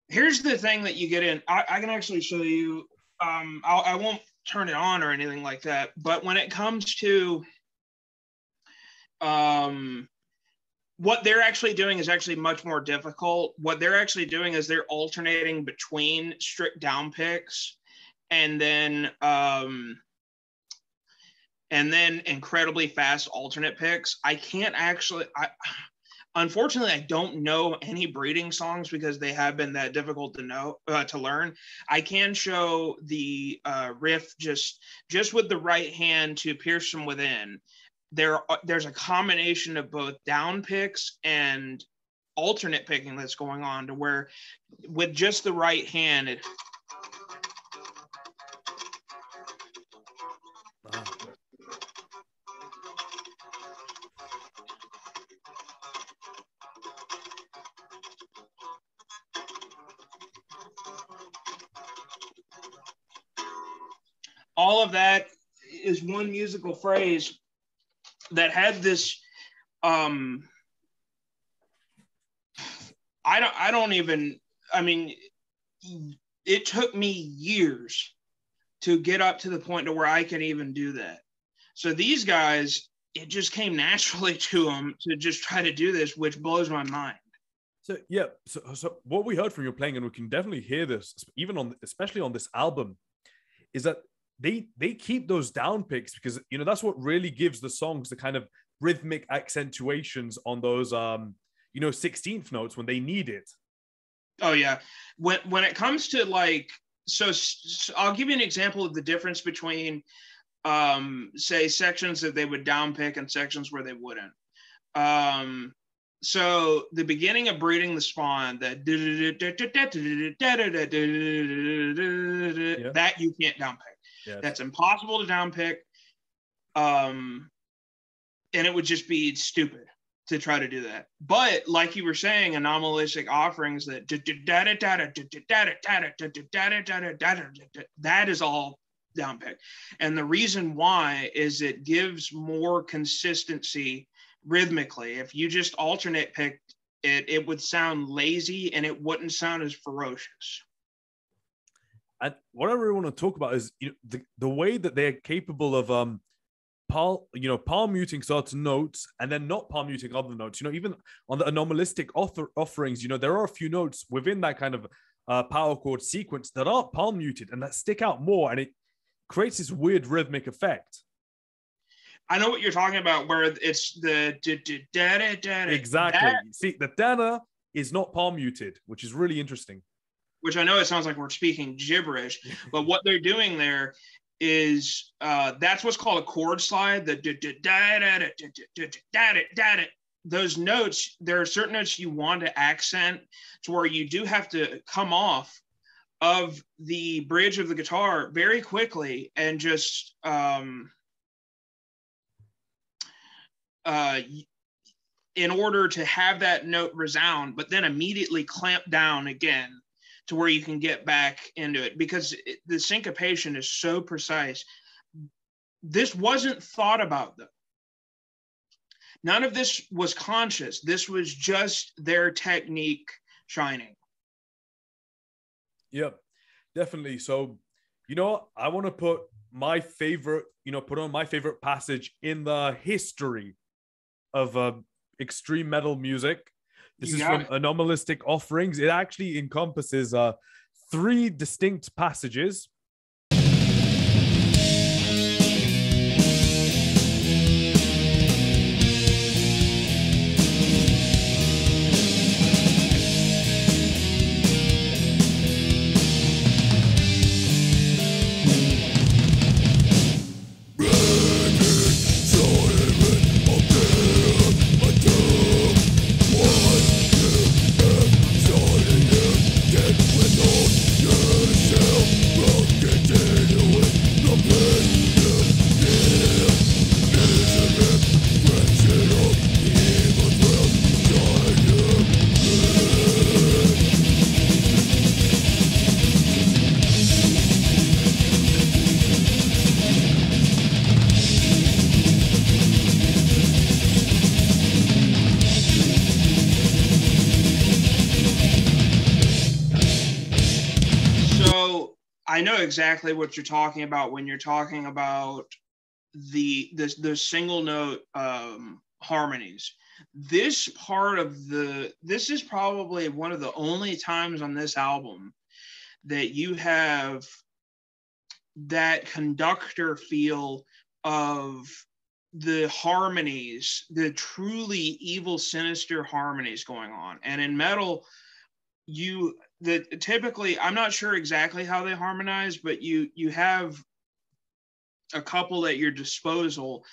here's the thing that you get in. I can actually show you. I won't turn it on or anything like that. But when it comes to what they're actually doing is actually much more difficult. What they're actually doing is they're alternating between strict down picks and then incredibly fast alternate picks. Unfortunately, I don't know any breeding songs because they have been that difficult to learn. I can show the riff just with the right hand to pierce from within. There's a combination of both down picks and alternate picking that's going on, to where with just the right hand, all of that is one musical phrase that had this it took me years to get up to the point to where I can even do that. So these guys, it just came naturally to them to just try to do this, which blows my mind. So yeah, so what we heard from your playing, and we can definitely hear this even especially on this album, is that they keep those down picks because, you know, that's what really gives the songs the kind of rhythmic accentuations on those 16th notes when they need it. Oh yeah, when it comes to like, so I'll give you an example of the difference between say sections that they would down pick and sections where they wouldn't. So the beginning of Breeding the Spawn, that you can't down pick. Yes. That's impossible to down pick. And it would just be stupid to try to do that. But like you were saying, Anomalistic Offerings, that is all down pick. And the reason why is it gives more consistency rhythmically. If you just alternate picked it would sound lazy and it wouldn't sound as ferocious. And what I really want to talk about is, you know, the way that they're capable of palm muting certain notes and then not palm muting other notes. You know, even on the Anomalistic Offerings, you know, there are a few notes within that kind of power chord sequence that are palm muted and that stick out more, and it creates this weird rhythmic effect. I know what you're talking about, where it's the exactly. See, the dana is not palm muted, which is really interesting. Which I know it sounds like we're speaking gibberish, but what they're doing there is that's what's called a chord slide. Those notes, there are certain notes you want to accent to where you do have to come off of the bridge of the guitar very quickly and just in order to have that note resound, but then immediately clamp down again to where you can get back into it, because the syncopation is so precise. This wasn't thought about though. None of this was conscious. This was just their technique shining. Yep, definitely. So, you know, I want to put my favorite, put on my favorite passage in the history of extreme metal music. This is from Anomalistic Offerings. It actually encompasses 3 distinct passages. I know exactly what you're talking about when you're talking about the single note harmonies. This is probably one of the only times on this album that you have that conductor feel of the harmonies, the truly evil, sinister harmonies going on. And in metal, typically, I'm not sure exactly how they harmonize, but you have a couple at your disposal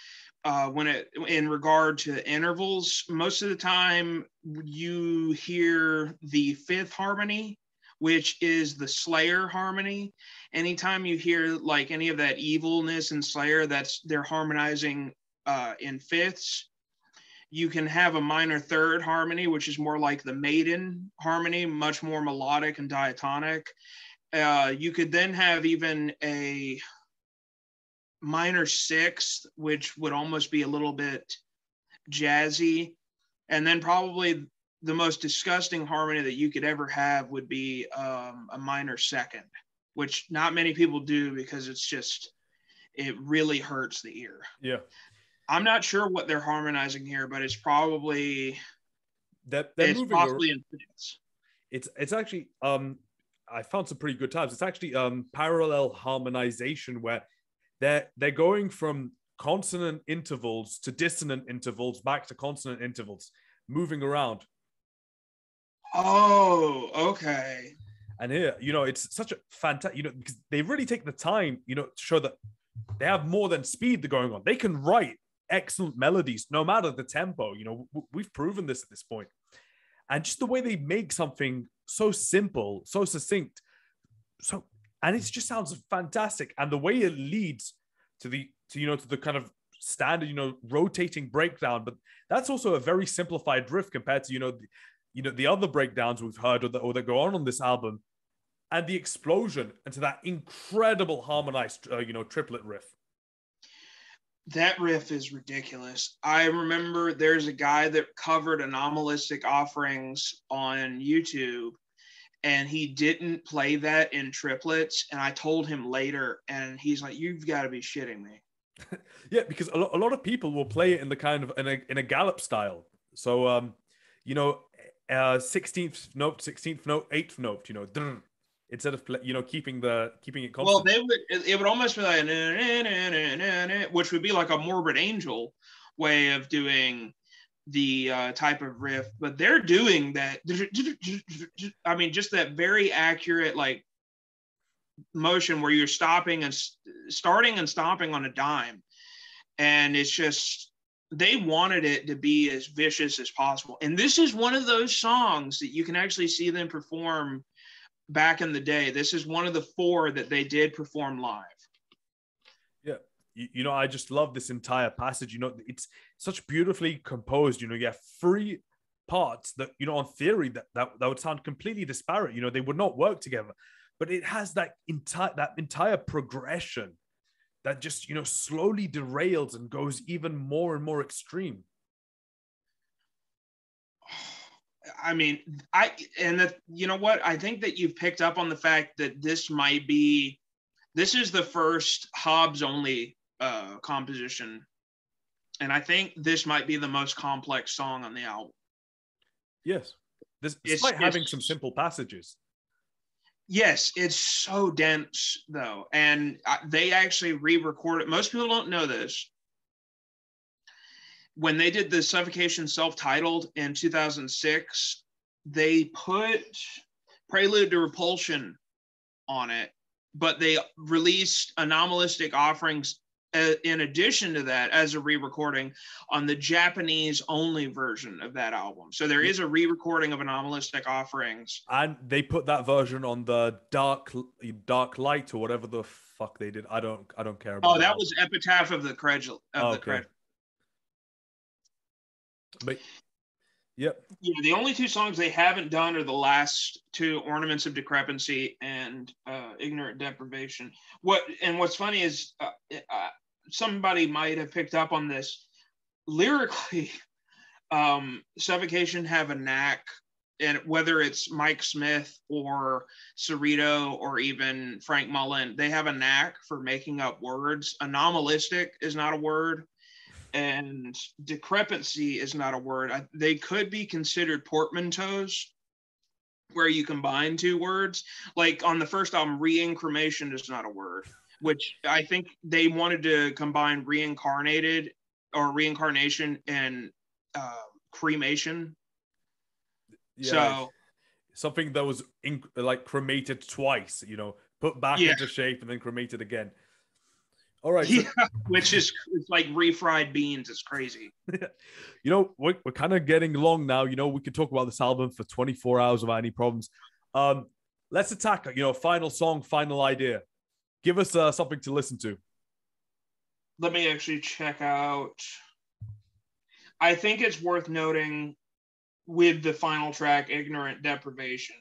in regard to intervals. Most of the time you hear the fifth harmony, which is the Slayer harmony. Anytime you hear like any of that evilness in Slayer, they're harmonizing in fifths. You can have a minor third harmony, which is more like the Maiden harmony, much more melodic and diatonic. You could then have even a minor sixth, which would almost be a little bit jazzy. And then probably the most disgusting harmony that you could ever have would be a minor second, which not many people do because it really hurts the ear. Yeah. I'm not sure what they're harmonizing here, but it's probably they're it's moving possibly in fifths. It's actually I found some pretty good times. It's actually parallel harmonization where they're going from consonant intervals to dissonant intervals back to consonant intervals, moving around. Oh, okay. And here, it's such a fantastic, because they really take the time, to show that they have more than speed going on. They can write excellent melodies no matter the tempo. We've proven this at this point. And just the way they make something so simple, so succinct, and it just sounds fantastic. And the way it leads to the kind of standard, rotating breakdown, but that's also a very simplified riff compared to, the other breakdowns we've heard or that go on this album, and the explosion into that incredible harmonized, triplet riff. That riff is ridiculous. I remember there's a guy that covered Anomalistic Offerings on YouTube, and he didn't play that in triplets. And I told him later, and he's like, "You've got to be shitting me." Yeah, because a lot of people will play it in the kind of in a gallop style. So 16th note, 8th note, instead of keeping it constant. Well, it would almost be like, which would be like a Morbid Angel way of doing the type of riff, but they're doing that. I mean, just that very accurate like motion where you're starting and stopping on a dime, and it's just they wanted it to be as vicious as possible. And this is one of those songs that you can actually see them perform back in the day. This is one of the 4 that they did perform live. Yeah. I just love this entire passage. It's such beautifully composed. You have 3 parts that, on theory that would sound completely disparate. They would not work together, but it has that entire progression that just, slowly derails and goes even more and more extreme. I mean, you know what? I think that you've picked up on the fact that this is the first Hobbs only composition. And I think this might be the most complex song on the album. Yes. Despite having some simple passages. Yes, it's so dense though. And they actually re-recorded. Most people don't know this. When they did the Suffocation self-titled in 2006, they put Prelude to Repulsion on it, but they released Anomalistic Offerings in addition to that as a re-recording on the Japanese only version of that album. So there is a re-recording of Anomalistic Offerings. And they put that version on the Dark Light or whatever the fuck they did. I don't care about. Oh, that was Epitaph of the Credulous. Okay. But yeah, the only 2 songs they haven't done are the last 2, Ornaments of Decrepancy and Ignorant Deprivation. What's funny is somebody might have picked up on this. Lyrically, Suffocation have a knack and whether it's Mike Smith or Cerrito or even Frank Mullen, they have a knack for making up words. Anomalistic is not a word, and decrepancy is not a word. They could be considered portmanteaus, where you combine two words. Like on the first album, reincremation is not a word, which I think they wanted to combine reincarnated or reincarnation and cremation. Yeah, so something that was like cremated twice, put back into shape and then cremated again. All right. Yeah, which is, it's like refried beans. It's crazy. We're kind of getting long now. We could talk about this album for 24 hours without any problems. Let's attack, final song, final idea. Give us something to listen to. Let me actually check out. I think it's worth noting with the final track, Ignorant Deprivation.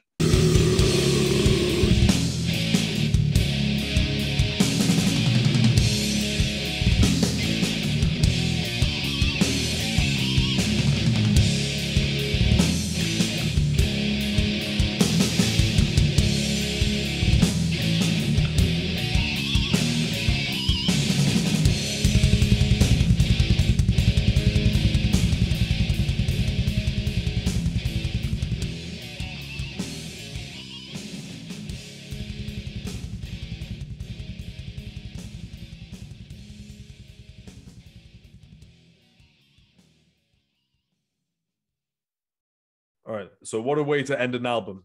All right. So what a way to end an album.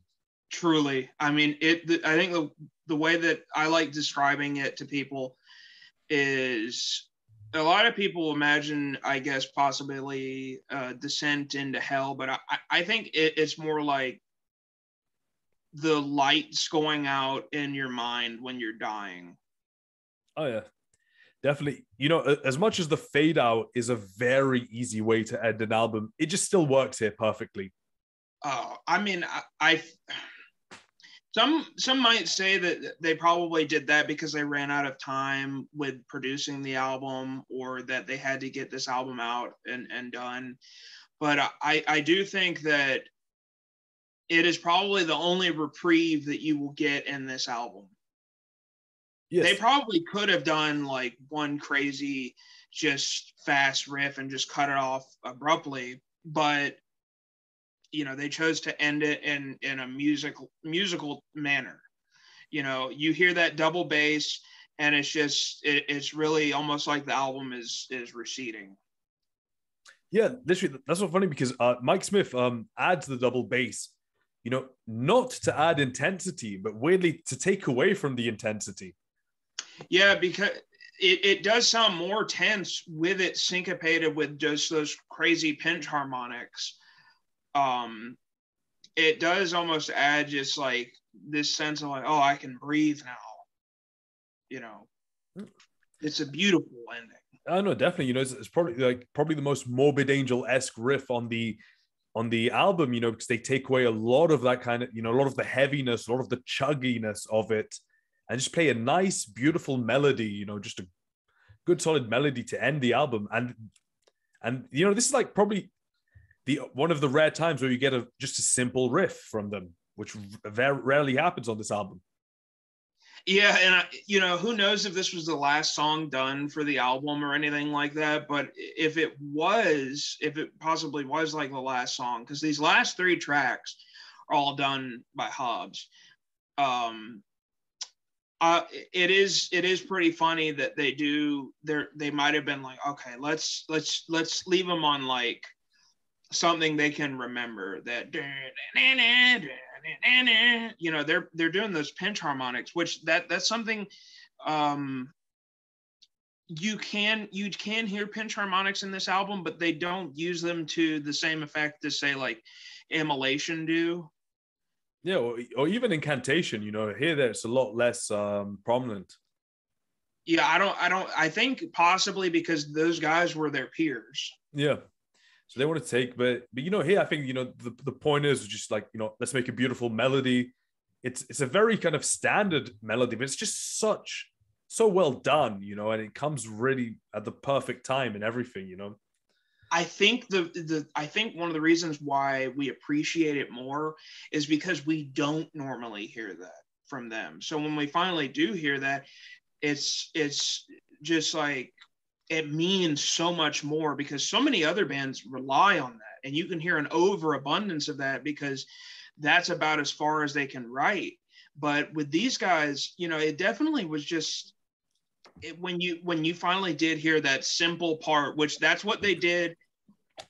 Truly. I mean, I think the way that I like describing it to people is, a lot of people imagine, I guess, possibly descent into hell, but I think it's more like the lights going out in your mind when you're dying. Oh, yeah. Definitely. As much as the fade out is a very easy way to end an album, it just still works here perfectly. I mean, some might say that they probably did that because they ran out of time with producing the album, or that they had to get this album out and done. But I do think that it is probably the only reprieve that you will get in this album. Yes. They probably could have done like one crazy, just fast riff and just cut it off abruptly, but they chose to end it in a musical manner. You hear that double bass, and it's really almost like the album is receding. Yeah, literally, that's so funny because Mike Smith adds the double bass, not to add intensity, but weirdly to take away from the intensity. Yeah, because it does sound more tense with it syncopated with just those crazy pinch harmonics. It does almost add just like this sense of like, oh, I can breathe now. It's a beautiful ending. I know, definitely. It's probably the most Morbid Angel-esque riff on the album, because they take away a lot of that kind of, a lot of the heaviness, a lot of the chugginess of it, and just play a nice, beautiful melody, just a good solid melody to end the album. And this is like probably one of the rare times where you get just a simple riff from them, which very rarely happens on this album. Yeah, and who knows if this was the last song done for the album or anything like that, but if it possibly was like the last song, because these last three tracks are all done by Hobbs. It is pretty funny that they might have been like, okay, let's leave them on like something they can remember, that they're doing those pinch harmonics, which that's something you can hear pinch harmonics in this album, but they don't use them to the same effect as say like Immolation do. Yeah, or even Incantation, here there's a lot less prominent. Yeah, I think possibly because those guys were their peers. Yeah. So they want to take, but here I think the point is just like let's make a beautiful melody. It's a very kind of standard melody, but it's just so well done, and it comes really at the perfect time and everything. I think I think one of the reasons why we appreciate it more is because we don't normally hear that from them. So when we finally do hear that, it's just like, it means so much more, because so many other bands rely on that, and you can hear an overabundance of that because that's about as far as they can write. But with these guys, you know, it definitely was just when you finally did hear that simple part, which that's what they did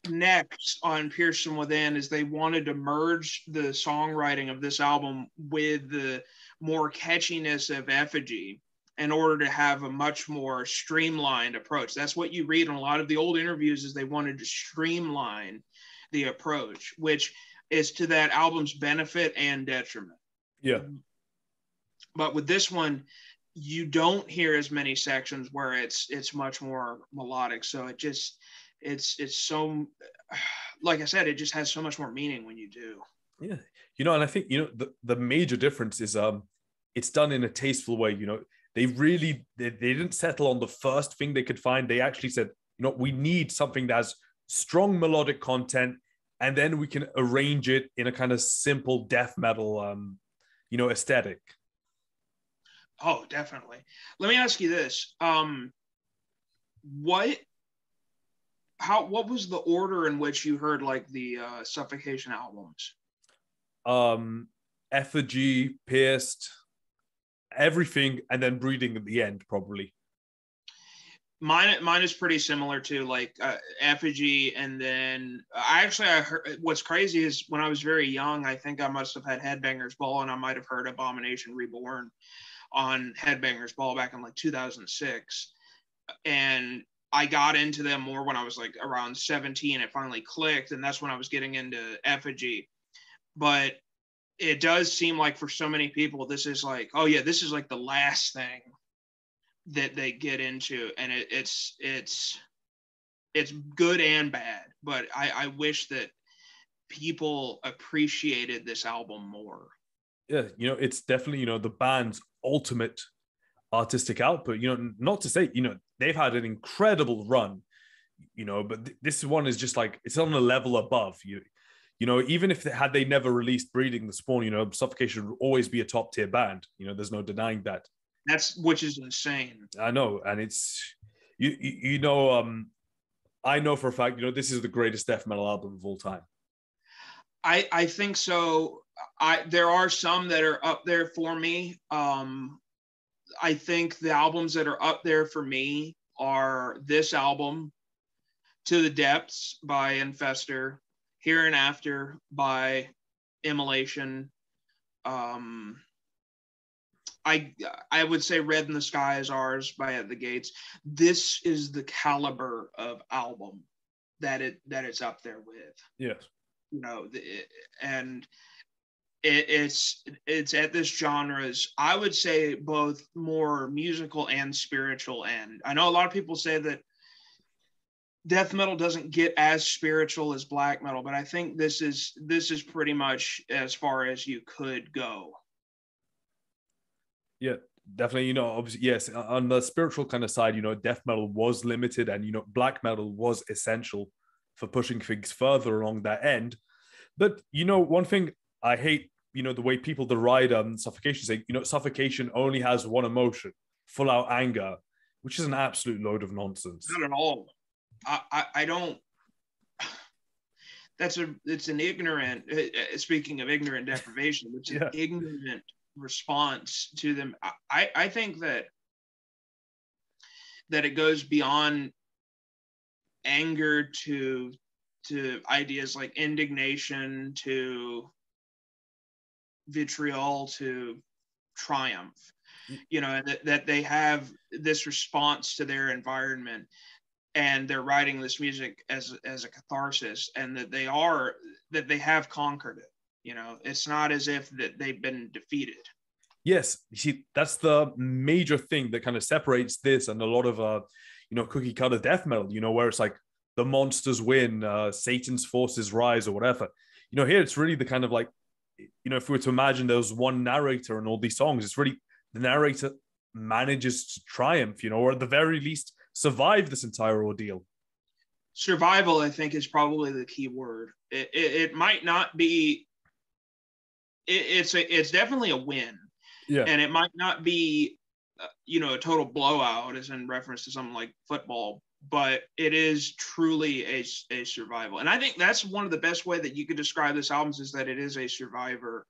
next on Pierce from Within, is they wanted to merge the songwriting of this album with the more catchiness of Effigy in order to have a much more streamlined approach. That's what you read in a lot of the old interviews, is they wanted to streamline the approach, which is to that album's benefit and detriment. Yeah. But with this one, you don't hear as many sections where it's much more melodic. So it just, it's so, like I said, it just has so much more meaning when you do. Yeah. You know, and I think, you know, the major difference is it's done in a tasteful way. You know, they didn't settle on the first thing they could find. They actually said, you know, we need something that has strong melodic content, and then we can arrange it in a kind of simple death metal, you know, aesthetic. Oh, definitely. Let me ask you this. What was the order in which you heard like the Suffocation albums? Effigy, Pierced, everything, and then Breeding at the end, probably. Mine is pretty similar to like Effigy, and then I heard, what's crazy is when I was very young, I think I must have had Headbangers Ball, and I might have heard Abomination Reborn on Headbangers Ball back in like 2006, and I got into them more when I was like around 17. It finally clicked, and that's when I was getting into Effigy. But it does seem like for so many people, this is like, oh yeah, this is like the last thing that they get into, and it's good and bad. But I wish that people appreciated this album more. Yeah, you know, it's definitely, you know, the band's ultimate artistic output. You know, not to say, you know, they've had an incredible run, you know, but this one is just like, it's on a level above. You know, even if they never released Breeding the Spawn, you know, Suffocation would always be a top tier band. You know, there's no denying that. Which is insane. I know, and it's you know, I know for a fact, you know, this is the greatest death metal album of all time. I think so. There are some that are up there for me. I think the albums that are up there for me are this album, To the Depths by Infestor, Here and After by Immolation. I would say Red in the Sky Is Ours by At the Gates. This is the caliber of album that it's up there with. Yes. You know, and it's at this genre's, I would say, both more musical and spiritual end. I know a lot of people say that death metal doesn't get as spiritual as black metal, but I think this is pretty much as far as you could go. Yeah, definitely. You know, obviously, yes, on the spiritual kind of side, you know, death metal was limited, and, you know, black metal was essential for pushing things further along that end. But, you know, one thing I hate, you know, the way people deride Suffocation, say, you know, Suffocation only has one emotion, full out anger, which is an absolute load of nonsense. Not at all. I don't. It's an ignorant. Speaking of ignorant deprivation, it's an ignorant response to them. I think that it goes beyond anger to ideas like indignation, to vitriol, to triumph. You know, that they have this response to their environment, and they're writing this music as a catharsis, and that they have conquered it. You know, it's not as if that they've been defeated. Yes, you see, that's the major thing that kind of separates this and a lot of you know, cookie cutter death metal, you know, where it's like the monsters win, Satan's forces rise, or whatever. You know, here it's really the kind of like, you know, if we were to imagine there was one narrator in all these songs, it's really the narrator manages to triumph, you know, or at the very least survive this entire ordeal. survival, I think, is probably the key word. It might not be. It's definitely a win. Yeah. And it might not be, a total blowout, as in reference to something like football, but it is truly a survival. And I think that's one of the best way that you could describe this album, is that it is a survivor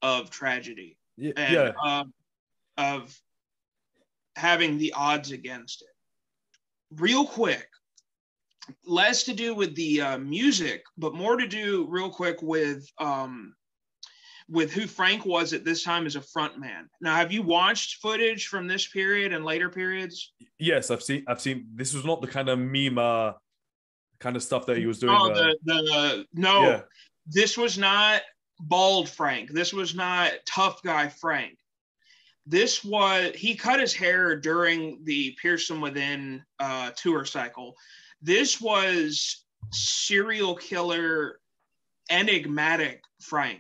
of tragedy and of having the odds against it. Real quick, less to do with the music, but more to do real quick with who Frank was at this time as a frontman. Now, have you watched footage from this period and later periods? Yes, I've seen. This was not the kind of meme kind of stuff that he was doing. No, yeah. This was not bald Frank. This was not tough guy Frank. He cut his hair during the Pierce From Within tour cycle. This was serial killer, enigmatic Frank.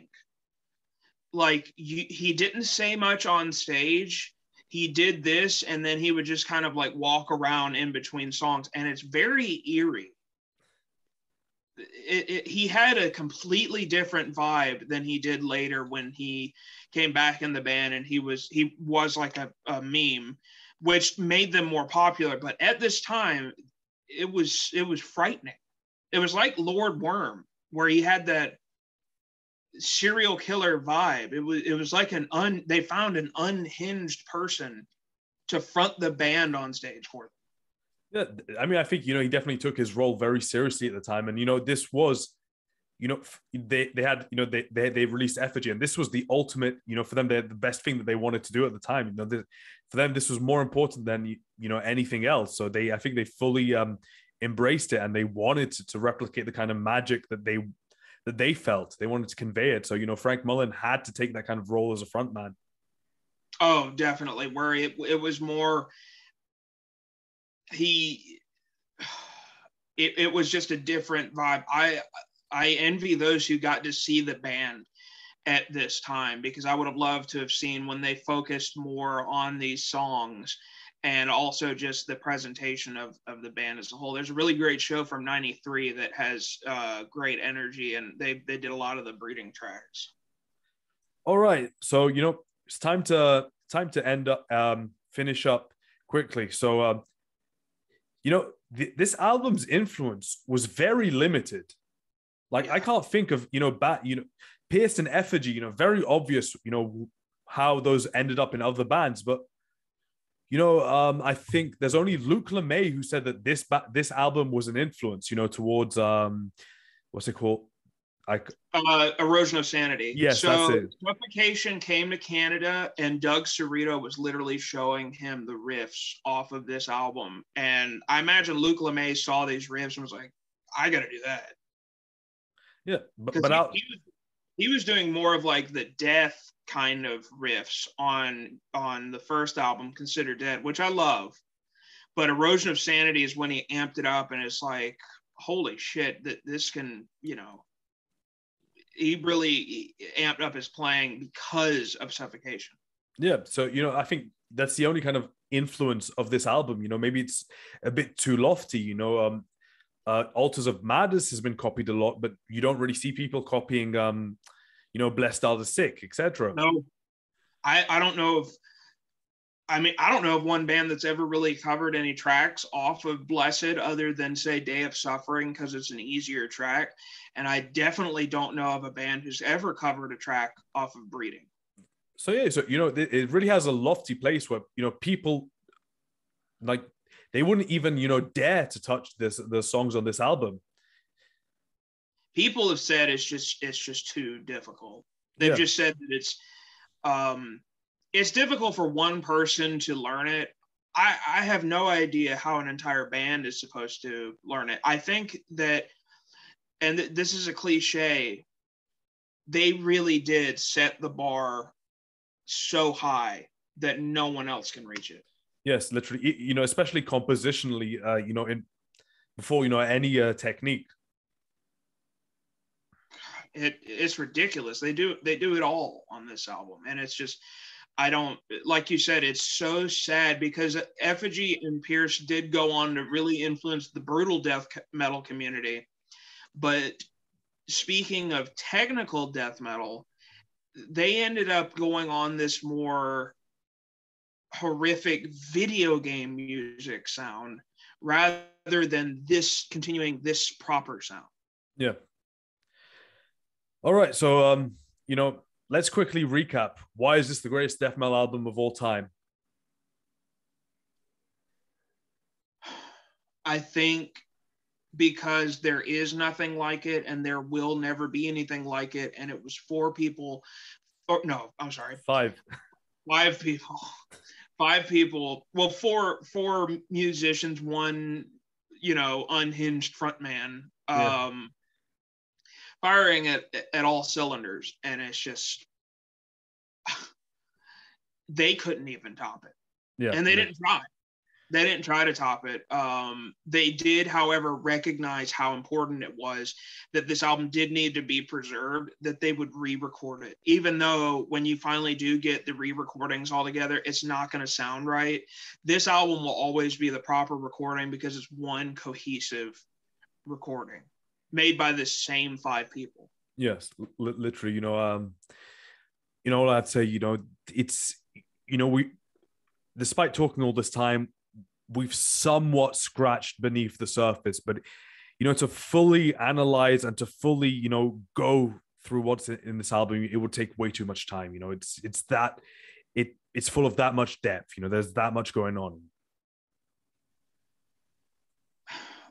Like, he didn't say much on stage. He did this, and then he would just kind of like walk around in between songs, and it's very eerie. He had a completely different vibe than he did later when he came back in the band, and he was like a meme, which made them more popular. But at this time, it was frightening. It was like Lord Worm, where he had that serial killer vibe. It was like they found an unhinged person to front the band on stage for them. Yeah, I mean, I think, he definitely took his role very seriously at the time. And, this was, they had, they released Effigy, and this was the ultimate, for them, the best thing that they wanted to do at the time. For them, this was more important than, anything else. So I think they fully embraced it, and they wanted to replicate the kind of magic that they felt. They wanted to convey it. So, Frank Mullen had to take that kind of role as a frontman. Oh, definitely. Where it was more, it was just a different vibe. I envy those who got to see the band at this time, because I would have loved to have seen when they focused more on these songs and also just the presentation of the band as a whole. There's a really great show from '93 that has great energy, and they did a lot of the Breeding tracks. All right, so it's time to end up, finish up quickly. So this album's influence was very limited. Like, I can't think of Pierce and Effigy, very obvious, how those ended up in other bands, but I think there's only Luke LeMay who said that this album was an influence, towards what's it called? Erosion of Sanity. Yes, so that's it. Suffocation came to Canada, and Doug Cerrito was literally showing him the riffs off of this album. And I imagine Luke LeMay saw these riffs and was like, I got to do that. Yeah, but he was doing more of like the death kind of riffs on the first album, Consider Dead, which I love. But Erosion of Sanity is when he amped it up, and it's like, holy shit, that this can, he really amped up his playing because of Suffocation. Yeah, so I think that's the only kind of influence of this album. Maybe it's a bit too lofty. Altars of Madness has been copied a lot, but you don't really see people copying Blessed Are the Sick, etc. No, I don't know if I don't know of one band that's ever really covered any tracks off of Blessed other than, say, Day of Suffering, because it's an easier track. And I definitely don't know of a band who's ever covered a track off of Breeding. So, yeah, so, it really has a lofty place where, people, like, they wouldn't even, dare to touch the songs on this album. People have said it's just too difficult. They've just said that it's difficult for one person to learn it. I have no idea how an entire band is supposed to learn it. I think that, and this is a cliche, they really did set the bar so high that no one else can reach it. Yes, literally, especially compositionally, before, any technique. It's ridiculous. They do it all on this album, and it's just, I don't, like you said, it's so sad because Effigy and Pierce did go on to really influence the brutal death metal community. But speaking of technical death metal, they ended up going on this more horrific video game music sound rather than continuing this proper sound. Yeah. All right. So, let's quickly recap. Why is this the greatest death metal album of all time? I think because there is nothing like it and there will never be anything like it. And it was four people. Or no, I'm sorry. Five people. Five people. Well, four musicians, one, unhinged frontman, firing at all cylinders. And it's just, they couldn't even top it. Yeah. And they didn't try. They didn't try to top it. They did, however, recognize how important it was that this album did need to be preserved, that they would re-record it. Even though when you finally do get the re-recordings all together, it's not going to sound right. This album will always be the proper recording because it's one cohesive recording made by the same five people. Yes, literally, what I'd say, it's, we, despite talking all this time, we've somewhat scratched beneath the surface, but to fully analyze and to fully go through what's in this album, it would take way too much time. It's full of that much depth. There's that much going on.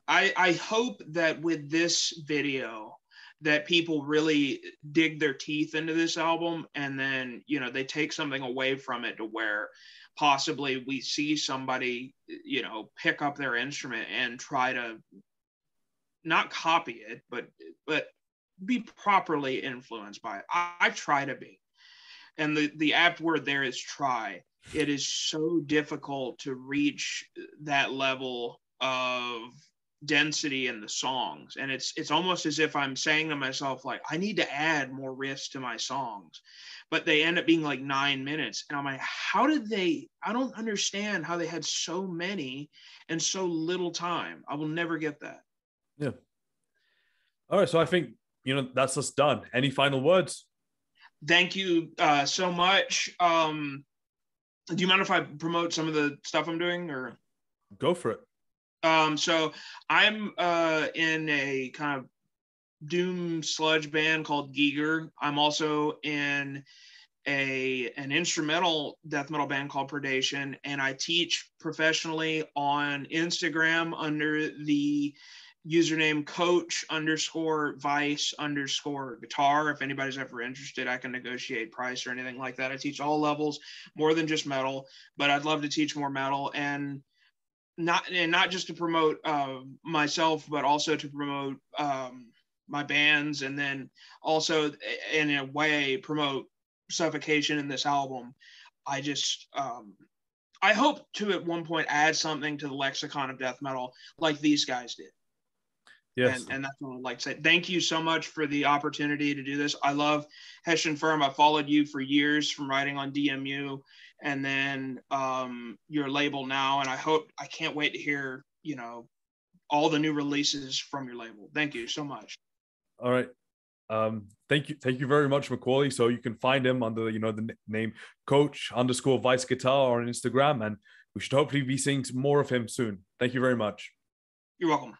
I hope that with this video that people really dig their teeth into this album, and then they take something away from it to where possibly we see somebody, pick up their instrument and try to not copy it, but be properly influenced by it. I try to be. And the apt word there is try. It is so difficult to reach that level of density in the songs. And it's almost as if I'm saying to myself, like, I need to add more riffs to my songs. But they end up being like 9 minutes. And I'm like, I don't understand how they had so many and so little time. I will never get that. Yeah. All right. So I think, that's us done. Any final words? Thank you so much. Do you mind if I promote some of the stuff I'm doing, or? Go for it. So I'm in a kind of doom sludge band called Giger. I'm also in an instrumental death metal band called Predation, and I teach professionally on Instagram under the username coach_vice_guitar. If anybody's ever interested, I can negotiate price or anything like that. I teach all levels, more than just metal, but I'd love to teach more metal, and not just to promote myself, but also to promote my bands, and then also in a way promote Suffocation in this album. I just I hope to at one point add something to the lexicon of death metal like these guys did. Yes. And that's what I'd like to say. Thank you so much for the opportunity to do this. I love Hessian Firm. I followed you for years from writing on DMU, and then your label now. And I can't wait to hear, all the new releases from your label. Thank you so much. All right. Thank you very much, MacCauley. So you can find him under the name coach_vice guitar on Instagram, and we should hopefully be seeing some more of him soon. Thank you very much. You're welcome.